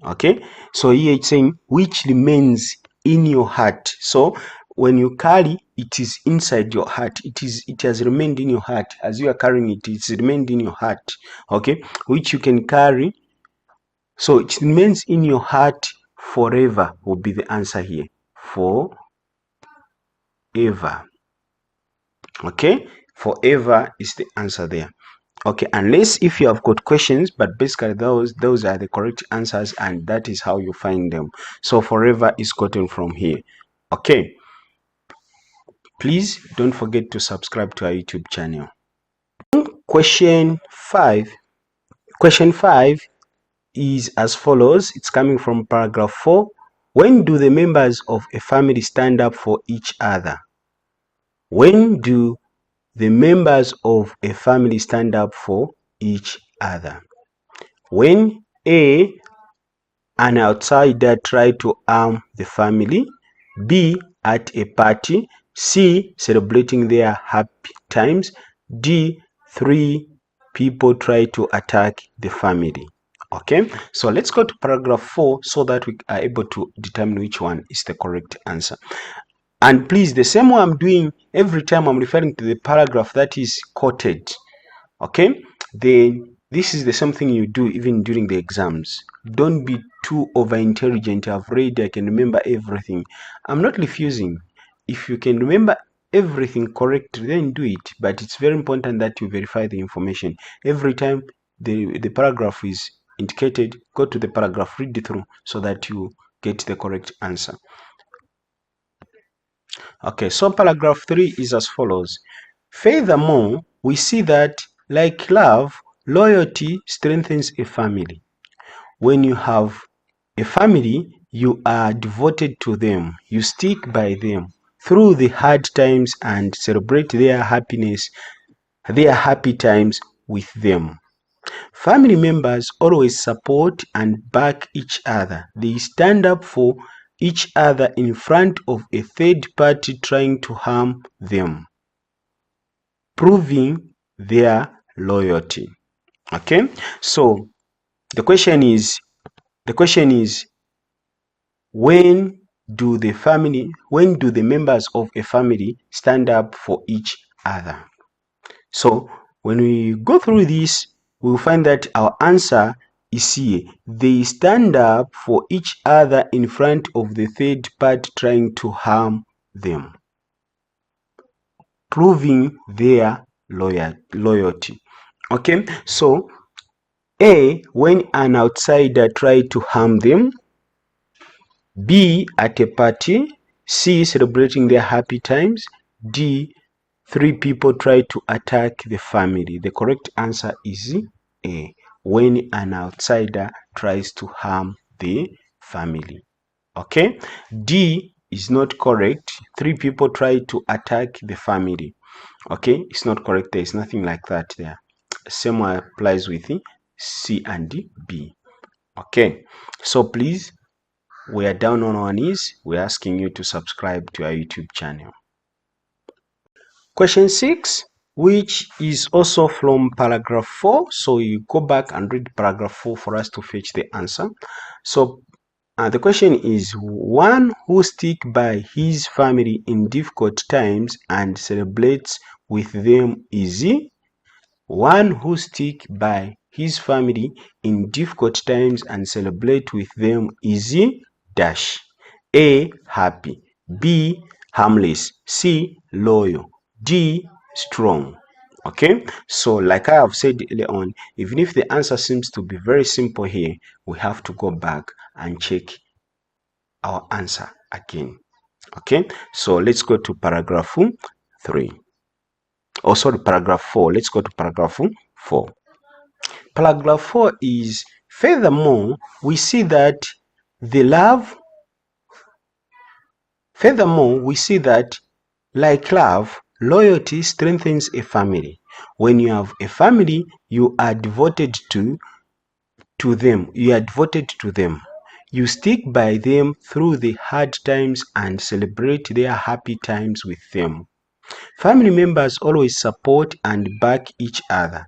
Okay, so here it's saying which remains in your heart. So when you carry, it is inside your heart. It has remained in your heart. As you are carrying it, it's remained in your heart. Okay, which you can carry, so it remains in your heart forever will be the answer here. Forever. Okay, forever is the answer there. Okay, unless if you have got questions, but basically those are the correct answers, and that is how you find them. So forever is gotten from here. Okay, please don't forget to subscribe to our YouTube channel. Question 5 is as follows. It's coming from paragraph 4. When do the members of a family stand up for each other? When do the members of a family stand up for each other? When A, an outsider try to harm the family, B, at a party, C, celebrating their happy times, D, three people try to attack the family. Okay, so let's go to paragraph 4 so that we are able to determine which one is the correct answer. And please, the same way I'm doing every time I'm referring to the paragraph that is quoted, okay, then this is the same thing you do even during the exams. Don't be too over intelligent. I've read, I can remember everything. I'm not refusing. If you can remember everything correctly, then do it, but it's very important that you verify the information every time the paragraph is indicated. Go to the paragraph, read it through so that you get the correct answer. Okay, so paragraph 3 is as follows. Furthermore, we see that, like love, loyalty strengthens a family. When you have a family, you are devoted to them. You stick by them through the hard times and celebrate their happiness, their happy times with them. Family members always support and back each other. They stand up for each other in front of a third party trying to harm them, proving their loyalty. Okay, so the question is when do the members of a family stand up for each other? So when we go through this, we will find that our answer is here. They stand up for each other in front of the third party trying to harm them, proving their loyalty. Okay, so A, when an outsider tried to harm them, B, at a party, C, celebrating their happy times, D, three people try to attack the family. The correct answer is A, when an outsider tries to harm the family. Okay, D is not correct. Three people try to attack the family. Okay, it's not correct. There is nothing like that there. Same applies with C and B. Okay, so please, we are down on our knees. We're asking you to subscribe to our YouTube channel. Question 6, which is also from paragraph 4. So you go back and read paragraph 4 for us to fetch the answer. So the question is, one who stick by his family in difficult times and celebrates with them is he? one who stick by his family in difficult times and celebrate with them is dash. A. Happy. B. Harmless. C. Loyal. D. Strong. Okay, so like I have said earlier on, even if the answer seems to be very simple here, we have to go back and check our answer again. Okay, so let's go to paragraph 3. Oh, sorry, paragraph 4. Let's go to paragraph 4. Paragraph 4 is, furthermore, we see that the love, like love, loyalty strengthens a family. When you have a family, you are devoted to them. You stick by them through the hard times and celebrate their happy times with them. Family members always support and back each other.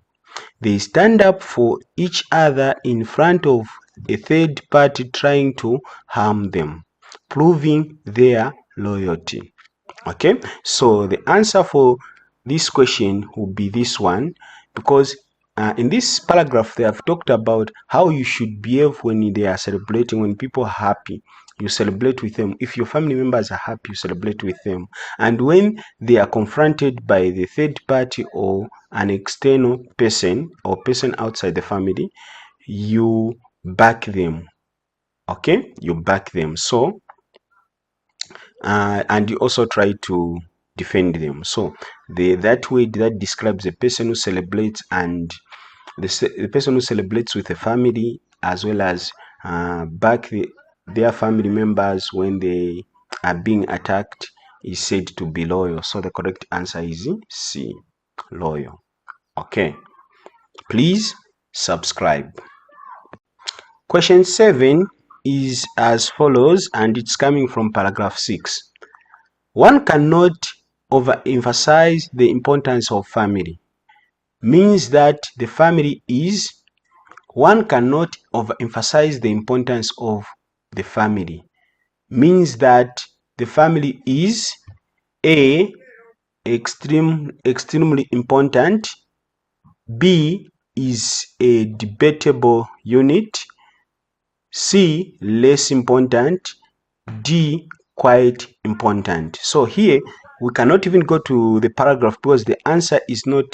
They stand up for each other in front of a third party trying to harm them, proving their loyalty. Okay, so the answer for this question will be this one, because in this paragraph they have talked about how you should behave when they are celebrating. When people are happy, you celebrate with them. If your family members are happy, you celebrate with them. And when they are confronted by the third party or an external person or person outside the family, you back them. Okay, you back them. So and you also try to defend them. So that way, that describes a person who celebrates, and the person who celebrates with a family, as well as back their family members when they are being attacked, is said to be loyal. So the correct answer is C, loyal. Okay, please subscribe. Question 7 is as follows, and it's coming from paragraph 6. One cannot overemphasize the importance of family. Means that the family is, one cannot overemphasize the importance of the family. Means that the family is A, extremely important, B, is a debatable unit, C, less important, D, quite important. So here we cannot even go to the paragraph because the answer is not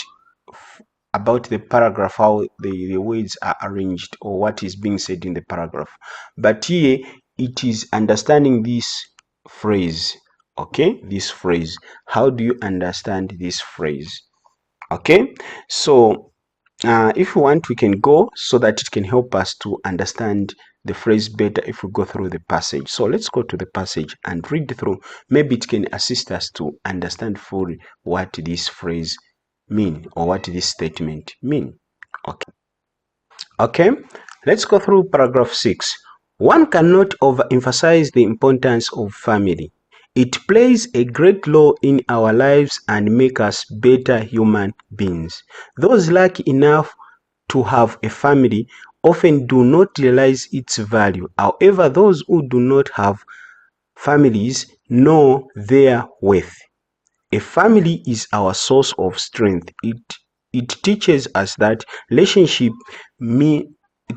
about the paragraph, how the words are arranged or what is being said in the paragraph, but here it is understanding this phrase. Okay, this phrase, how do you understand this phrase? Okay, so if you want, we can go so that it can help us to understand the phrase better if we go through the passage. So let's go to the passage and read through. Maybe it can assist us to understand fully what this phrase mean or what this statement mean. Okay, let's go through paragraph 6. One cannot overemphasize the importance of family. It plays a great role in our lives and makes us better human beings. Those lucky enough to have a family often do not realize its value. However, those who do not have families know their worth. A family is our source of strength. It teaches us that it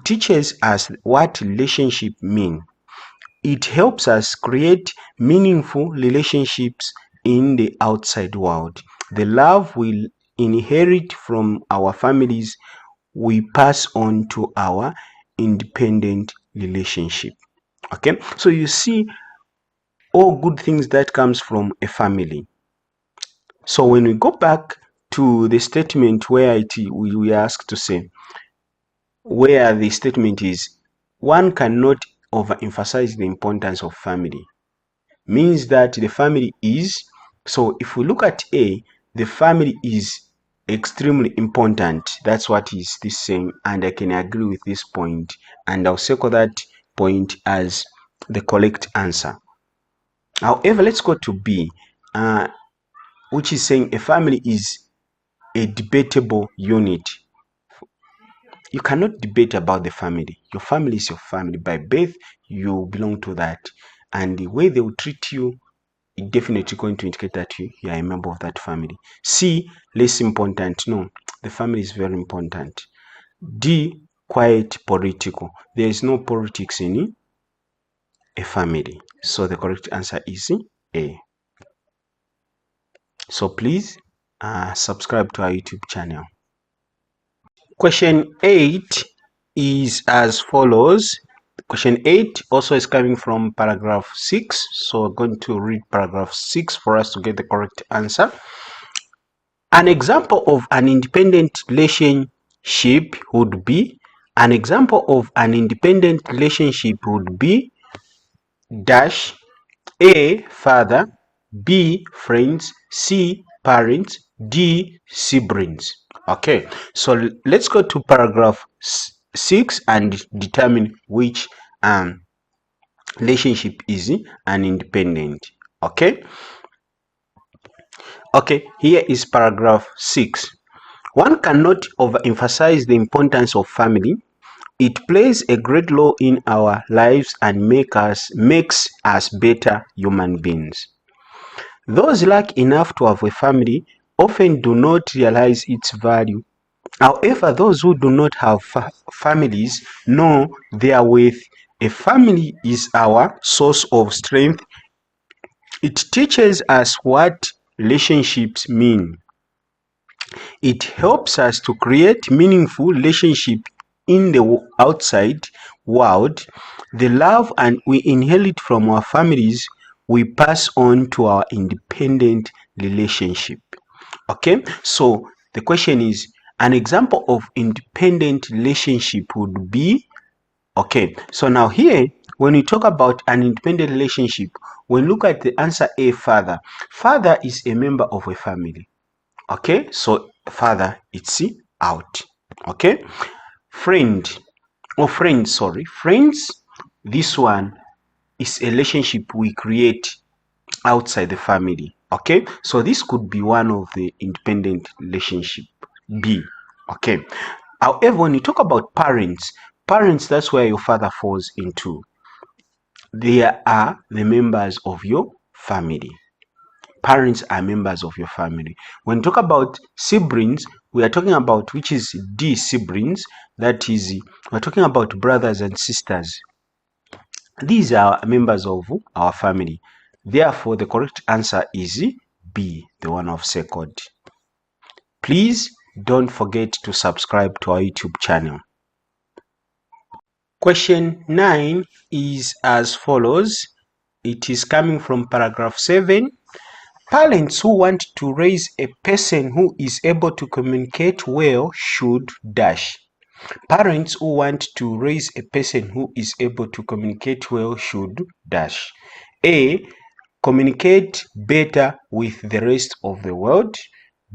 teaches us what relationship mean. It helps us create meaningful relationships in the outside world. The love we inherit from our families we pass on to our independent relationship. Okay, so you see all good things that comes from a family. So when we go back to the statement where we are asked to say, where the statement is, one cannot overemphasize the importance of family, means that the family is, so if we look at A, the family is extremely important. That's what is this saying, and I can agree with this point, and I'll circle that point as the correct answer. However, let's go to B, which is saying a family is a debatable unit. You cannot debate about the family. Your family is your family. By birth, you belong to that. And the way they will treat you is definitely going to indicate that you are a member of that family. C, less important. No, the family is very important. D, quite political. There is no politics in a family. So the correct answer is A. So please subscribe to our YouTube channel. Question 8 is as follows. Question 8 also is coming from paragraph 6. So we're going to read paragraph 6 for us to get the correct answer. An example of an independent relationship would be, an example of an independent relationship would be dash A, father, B, friends, C, parents, D, siblings. Okay, so let's go to paragraph 6 and determine which relationship is an independent. Okay, here is paragraph 6. One cannot overemphasize the importance of family. It plays a great role in our lives and makes us better human beings. Those lucky enough to have a family often do not realize its value. However, those who do not have families know their worth. A family is our source of strength. It teaches us what relationships mean. It helps us to create meaningful relationships in the outside world. The love and we inherit from our families, we pass on to our independent relationship. Okay, so the question is, an example of independent relationship would be, okay, so now here when we talk about an independent relationship, when we look at the answer A, father. Father is a member of a family. Okay, so father, it's out. Okay, friends, this one is a relationship we create outside the family. Okay, so this could be one of the independent relationship, B. Okay, however, when you talk about parents, that's where your father falls into. They are the members of your family. Parents are members of your family. When you talk about siblings, we are talking about, which is D, siblings. That is, we're talking about brothers and sisters. These are members of our family. Therefore, the correct answer is B, the one I've circled. Please don't forget to subscribe to our YouTube channel. Question 9 is as follows. It is coming from paragraph 7. Parents who want to raise a person who is able to communicate well should dash. Parents who want to raise a person who is able to communicate well should dash. A, communicate better with the rest of the world.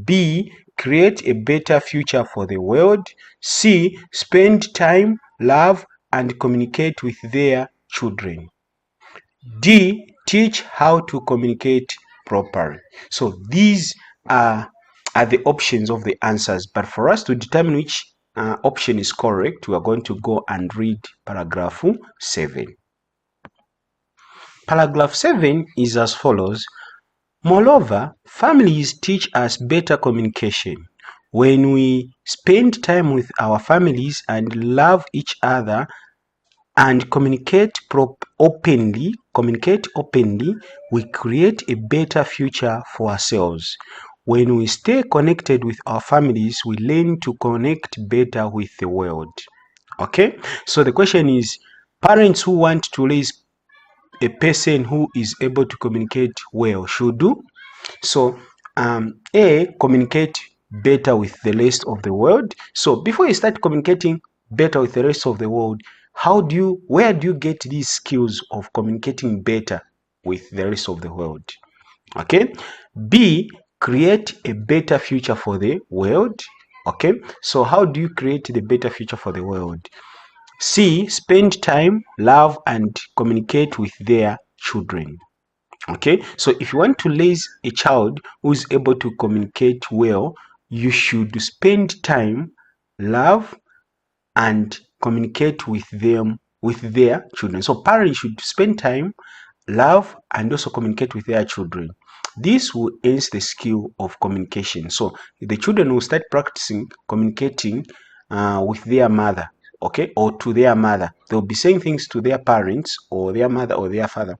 B, create a better future for the world. C, spend time, love, and communicate with their children. D, teach how to communicate properly. So these are the options of the answers, but for us to determine which option is correct, we are going to go and read paragraph 7. Paragraph 7 is as follows. Moreover, families teach us better communication. When we spend time with our families and love each other and communicate openly, we create a better future for ourselves. When we stay connected with our families, we learn to connect better with the world. Okay, so the question is, parents who want to raise a person who is able to communicate well should do. So A, communicate better with the rest of the world. So before you start communicating better with the rest of the world, where do you get these skills of communicating better with the rest of the world? Okay. B, create a better future for the world. Okay, so how do you create the better future for the world? C, spend time, love, and communicate with their children. Okay, so if you want to raise a child who is able to communicate well, you should spend time, love, and communicate with their children. So parents should spend time, love, and also communicate with their children. This will enhance the skill of communication. So the children will start practicing communicating with their mother, okay, or to their mother. They'll be saying things to their parents or their mother or their father,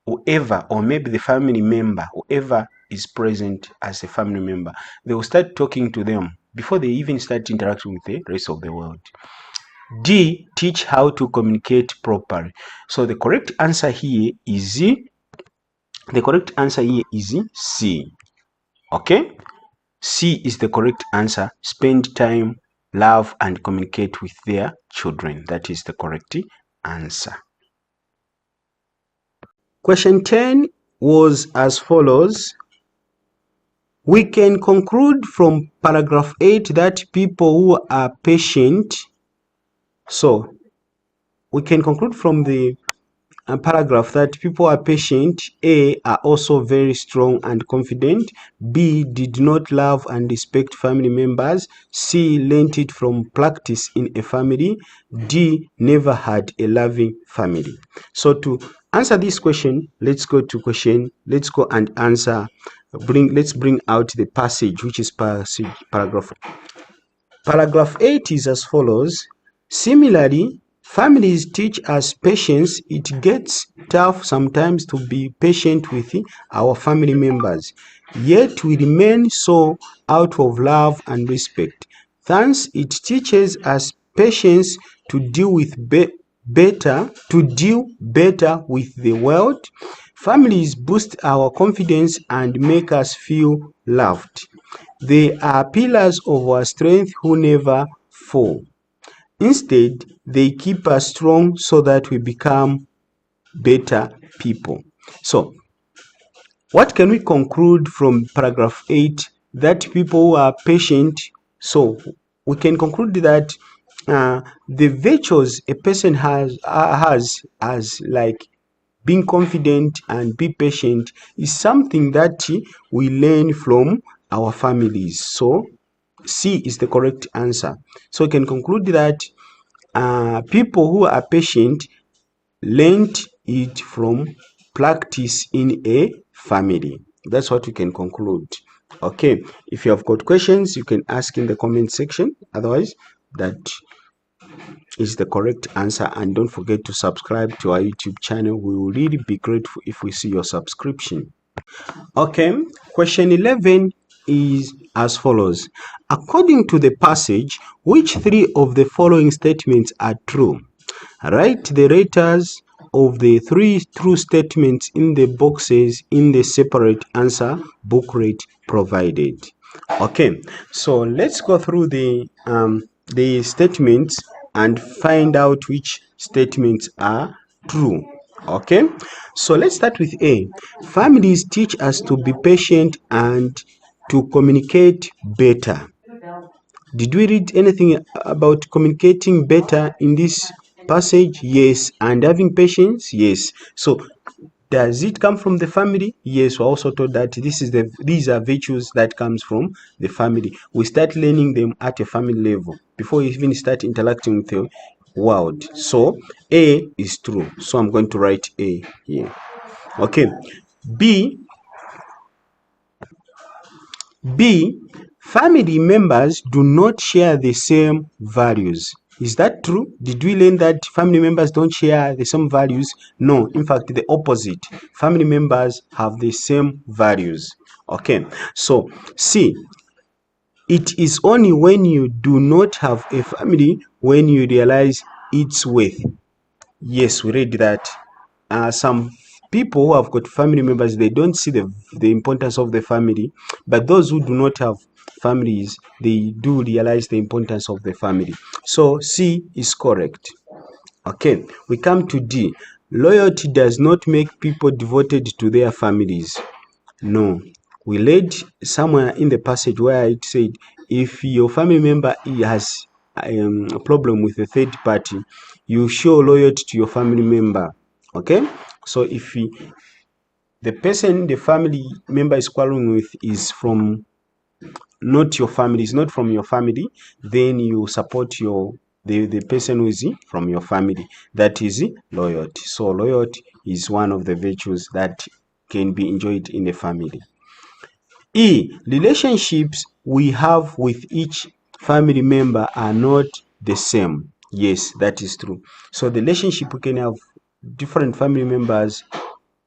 whoever, or maybe the family member, whoever is present as a family member. They will start talking to them before they even start interacting with the rest of the world. D, teach how to communicate properly. So the correct answer here is C. Okay, C is the correct answer. Spend time, love, and communicate with their children. That is the correct answer. Question 10 was as follows. We can conclude from paragraph 8 that people who are patient. So we can conclude from the paragraph that people are patient. A, are also very strong and confident. B, did not love and respect family members. C, learnt it from practice in a family. D, never had a loving family. So to answer this question, let's go and answer. Let's bring out the passage, which is paragraph. Paragraph 8 is as follows. Similarly, families teach us patience. It gets tough sometimes to be patient with our family members, yet we remain so out of love and respect. Thus, it teaches us patience to deal better with the world. Families boost our confidence and make us feel loved. They are pillars of our strength who never fall. Instead, they keep us strong so that we become better people. So, what can we conclude from paragraph 8? That people who are patient. So, we can conclude that the virtues a person has as like being confident and be patient is something that we learn from our families. So C is the correct answer. So we can conclude that people who are patient learned it from practice in a family. That's what we can conclude. Okay, if you have got questions, you can ask in the comment section. Otherwise, that is the correct answer, and don't forget to subscribe to our YouTube channel. We will really be grateful if we see your subscription. Okay, question 11 is as follows. According to the passage, which three of the following statements are true? Write the letters of the three true statements in the boxes in the separate answer booklet provided. Okay, so let's go through the statements and find out which statements are true. Okay, so let's start with A. Families teach us to be patient and to communicate better. Did we read anything about communicating better in this passage? Yes. And having patience? Yes. So does it come from the family? Yes. We're also told that these are virtues that comes from the family. We start learning them at a family level before we even start interacting with the world. So A is true. So I'm going to write A here. Okay. B, family members do not share the same values. Is that true? Did we learn that family members don't share the same values? No, in fact, the opposite. Family members have the same values. Okay, so C, it is only when you do not have a family when you realize its worth. Yes, we read that. Some people who have got family members, they don't see the importance of the family, but those who do not have families, they do realize the importance of the family. So C is correct. Okay, we come to D. Loyalty does not make people devoted to their families. No, we read somewhere in the passage where it said if your family member has a problem with a third party, you show loyalty to your family member. Okay, so if the person the family member is quarreling with is from not your family, is not from your family, then you support the person who is from your family. That is loyalty. So loyalty is one of the virtues that can be enjoyed in the family. Relationships we have with each family member are not the same. Yes, that is true. So the relationship we can have different family members,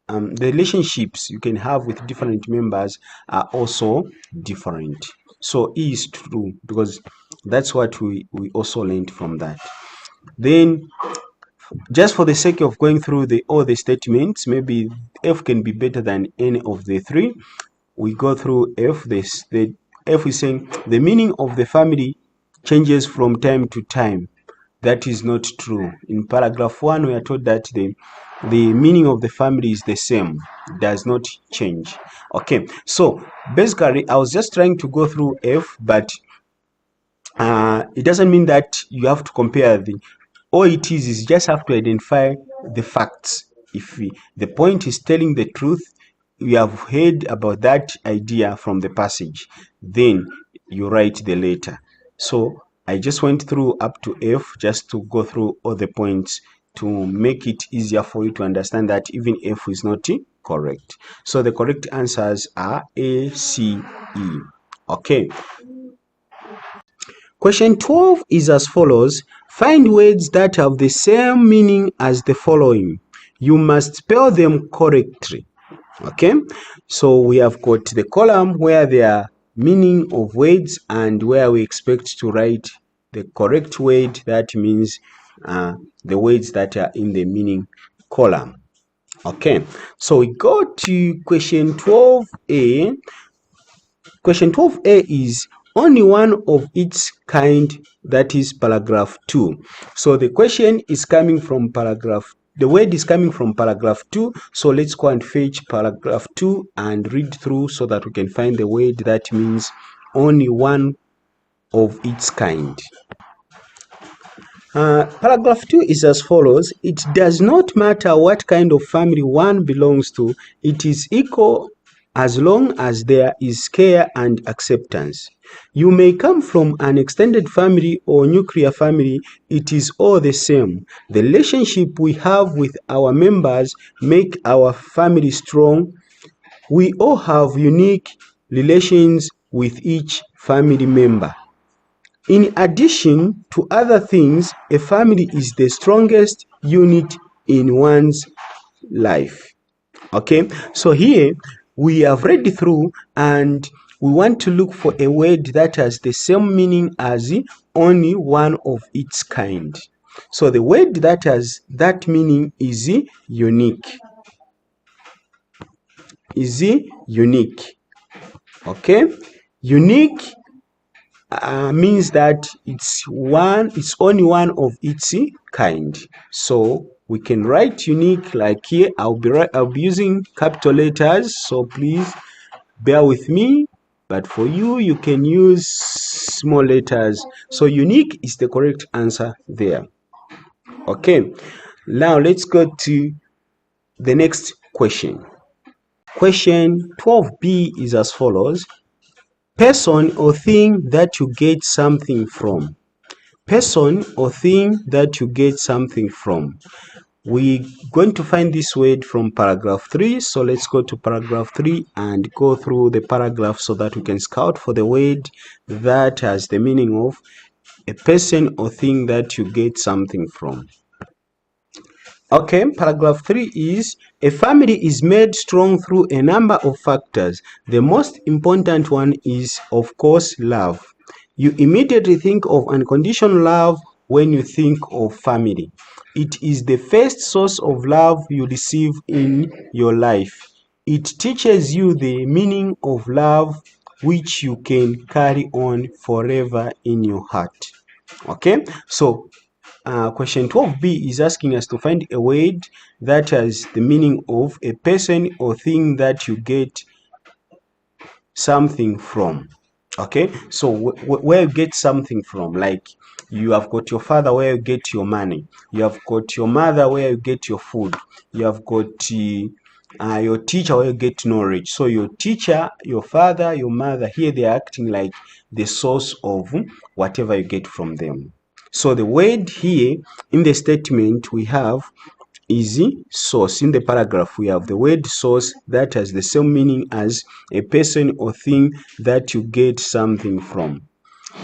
the relationships you can have with different members are also different. So E is true because that's what we also learned from that. Then, just for the sake of going through all the statements, maybe F can be better than any of the three. We go through F. The F is saying the meaning of the family changes from time to time. That is not true. In paragraph 1, we are told that the meaning of the family is the same, does not change. Okay, so basically I was just trying to go through F, but it doesn't mean that you have to compare all it is you just have to identify the facts. If the point is telling the truth, you have heard about that idea from the passage, then you write the letter. So I just went through up to F just to go through all the points to make it easier for you to understand that even F is not correct. So the correct answers are A, C, E. Okay. Question 12 is as follows. Find words that have the same meaning as the following. You must spell them correctly. Okay, so we have got the column where there are meaning of words and where we expect to write the correct word. That means the words that are in the meaning column. Okay, so we go to question 12A. Question 12A is only one of its kind, that is paragraph 2. So the question is coming from paragraph, the word is coming from paragraph 2. So let's go and fetch paragraph 2 and read through so that we can find the word that means only one of its kind. Paragraph 2 is as follows. It does not matter what kind of family one belongs to, it is equal as long as there is care and acceptance. You may come from an extended family or nuclear family, it is all the same. The relationship we have with our members make our family strong. We all have unique relations with each family member. In addition to other things, a family is the strongest unit in one's life. Okay, so here we have read through and we want to look for a word that has the same meaning as only one of its kind. So the word that has that meaning is unique. Is unique. Okay, unique means that it's only one of its kind. So we can write unique like here. I'll be using capital letters, so please bear with me. But for you, you can use small letters. So unique is the correct answer there. Okay, now let's go to the next question. Question 12B is as follows. Person or thing that you get something from. Person or thing that you get something from. We're going to find this word from paragraph 3. So let's go to paragraph 3 and go through the paragraph so that we can scout for the word that has the meaning of a person or thing that you get something from. Okay, paragraph 3 is a family is made strong through a number of factors. The most important one is, of course, love. You immediately think of unconditional love when you think of family. It is the first source of love you receive in your life. It teaches you the meaning of love, which you can carry on forever in your heart. Okay, so question 12B is asking us to find a word that has the meaning of a person or thing that you get something from. Okay, so where you get something from, like you have got your father where you get your money, you have got your mother where you get your food, you have got your teacher where you get knowledge. So your teacher, your father, your mother, here they are acting like the source of whatever you get from them. So the word here in the statement we have is source. In the paragraph, we have the word source that has the same meaning as a person or thing that you get something from.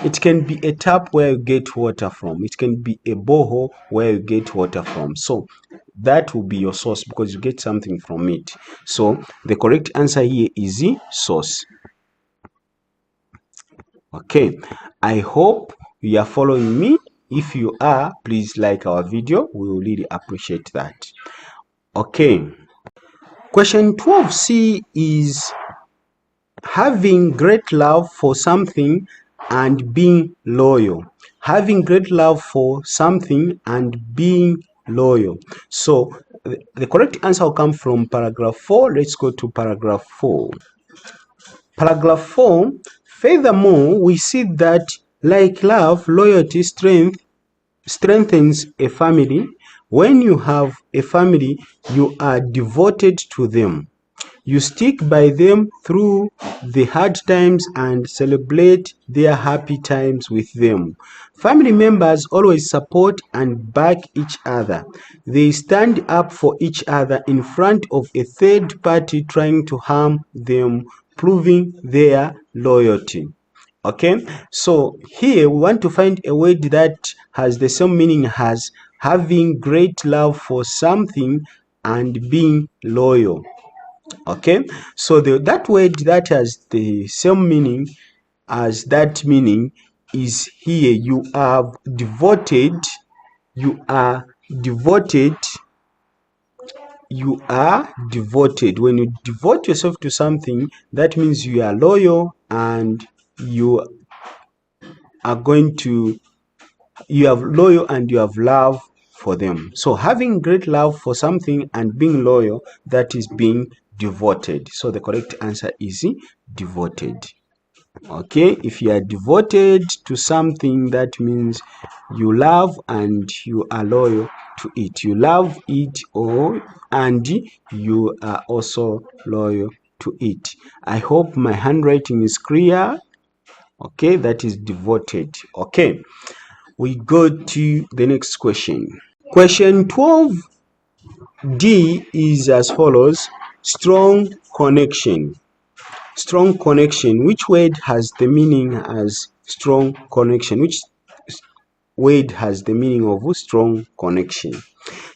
It can be a tap where you get water from. It can be a borehole where you get water from. So that will be your source because you get something from it. So the correct answer here is source. Okay, I hope you are following me. If you are, please like our video. We will really appreciate that. Okay, question 12C is having great love for something and being loyal. Having great love for something and being loyal. So the correct answer will come from paragraph 4. Let's go to paragraph 4. Paragraph 4. Furthermore, we see that like love, loyalty strengthens a family. When you have a family, you are devoted to them. You stick by them through the hard times and celebrate their happy times with them. Family members always support and back each other. They stand up for each other in front of a third party trying to harm them, proving their loyalty. Okay, so here we want to find a word that has the same meaning as having great love for something and being loyal. Okay, so that word that has the same meaning as that meaning is here. You are devoted, you are devoted, you are devoted. When you devote yourself to something, that means you are loyal and you are going to, you have loyal and you have love for them. So having great love for something and being loyal, that is being devoted. So the correct answer is devoted. Okay, if you are devoted to something, that means you love and you are loyal to it. You love it and you are also loyal to it. I hope my handwriting is clear. Okay, that is devoted. Okay, we go to the next question. Question 12D is as follows: strong connection. Strong connection. Which word has the meaning as strong connection? Which word has the meaning of strong connection?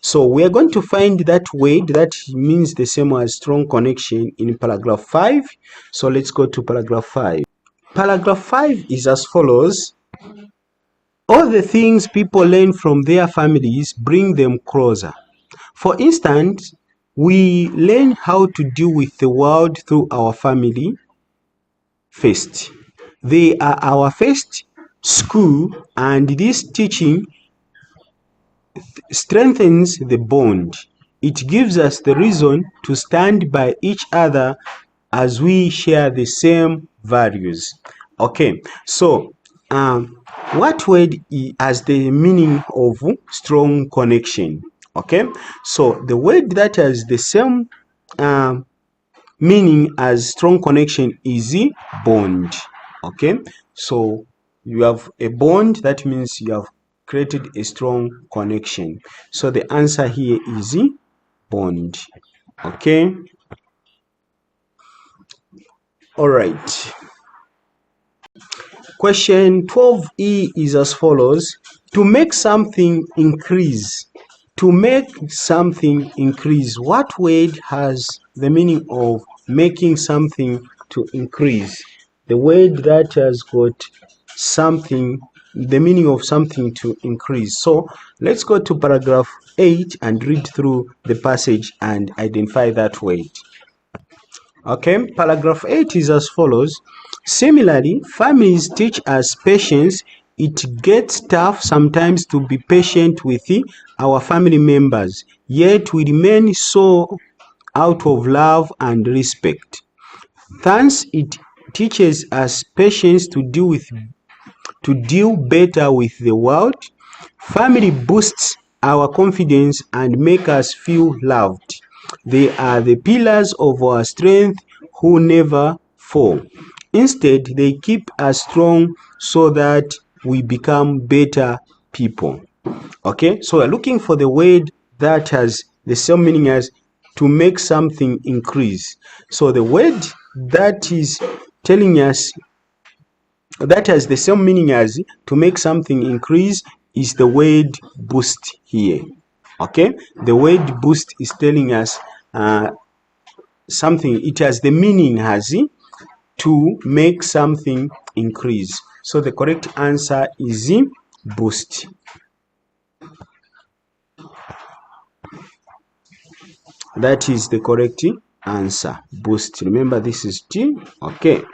So we are going to find that word that means the same as strong connection in paragraph 5. So let's go to paragraph 5. Paragraph 5 is as follows: all the things people learn from their families bring them closer. For instance, we learn how to deal with the world through our family first. They are our first school, and this teaching strengthens the bond. It gives us the reason to stand by each other as we share the same values. Okay, so what word has the meaning of strong connection? Okay, so the word that has the same meaning as strong connection is bond. Okay, so you have a bond, that means you have created a strong connection. So the answer here is bond. Okay, all right. Question 12E is as follows: to make something increase. To make something increase. What word has the meaning of making something to increase? The word that has got something, the meaning of something to increase. So let's go to paragraph 8 and read through the passage and identify that word. Okay, paragraph 8 is as follows: similarly, families teach us patience. It gets tough sometimes to be patient with our family members, yet we remain so out of love and respect. Thus, it teaches us patience to deal better with the world. Family boosts our confidence and make us feel loved. They are the pillars of our strength who never fall. Instead, they keep us strong so that we become better people. Okay, so we're looking for the word that has the same meaning as to make something increase. So the word that is telling us that has the same meaning as to make something increase is the word boost here. Okay, the word boost is telling us something. It has the meaning as to make something increase. So the correct answer is boost. That is the correct answer, boost. Remember, this is T. Okay.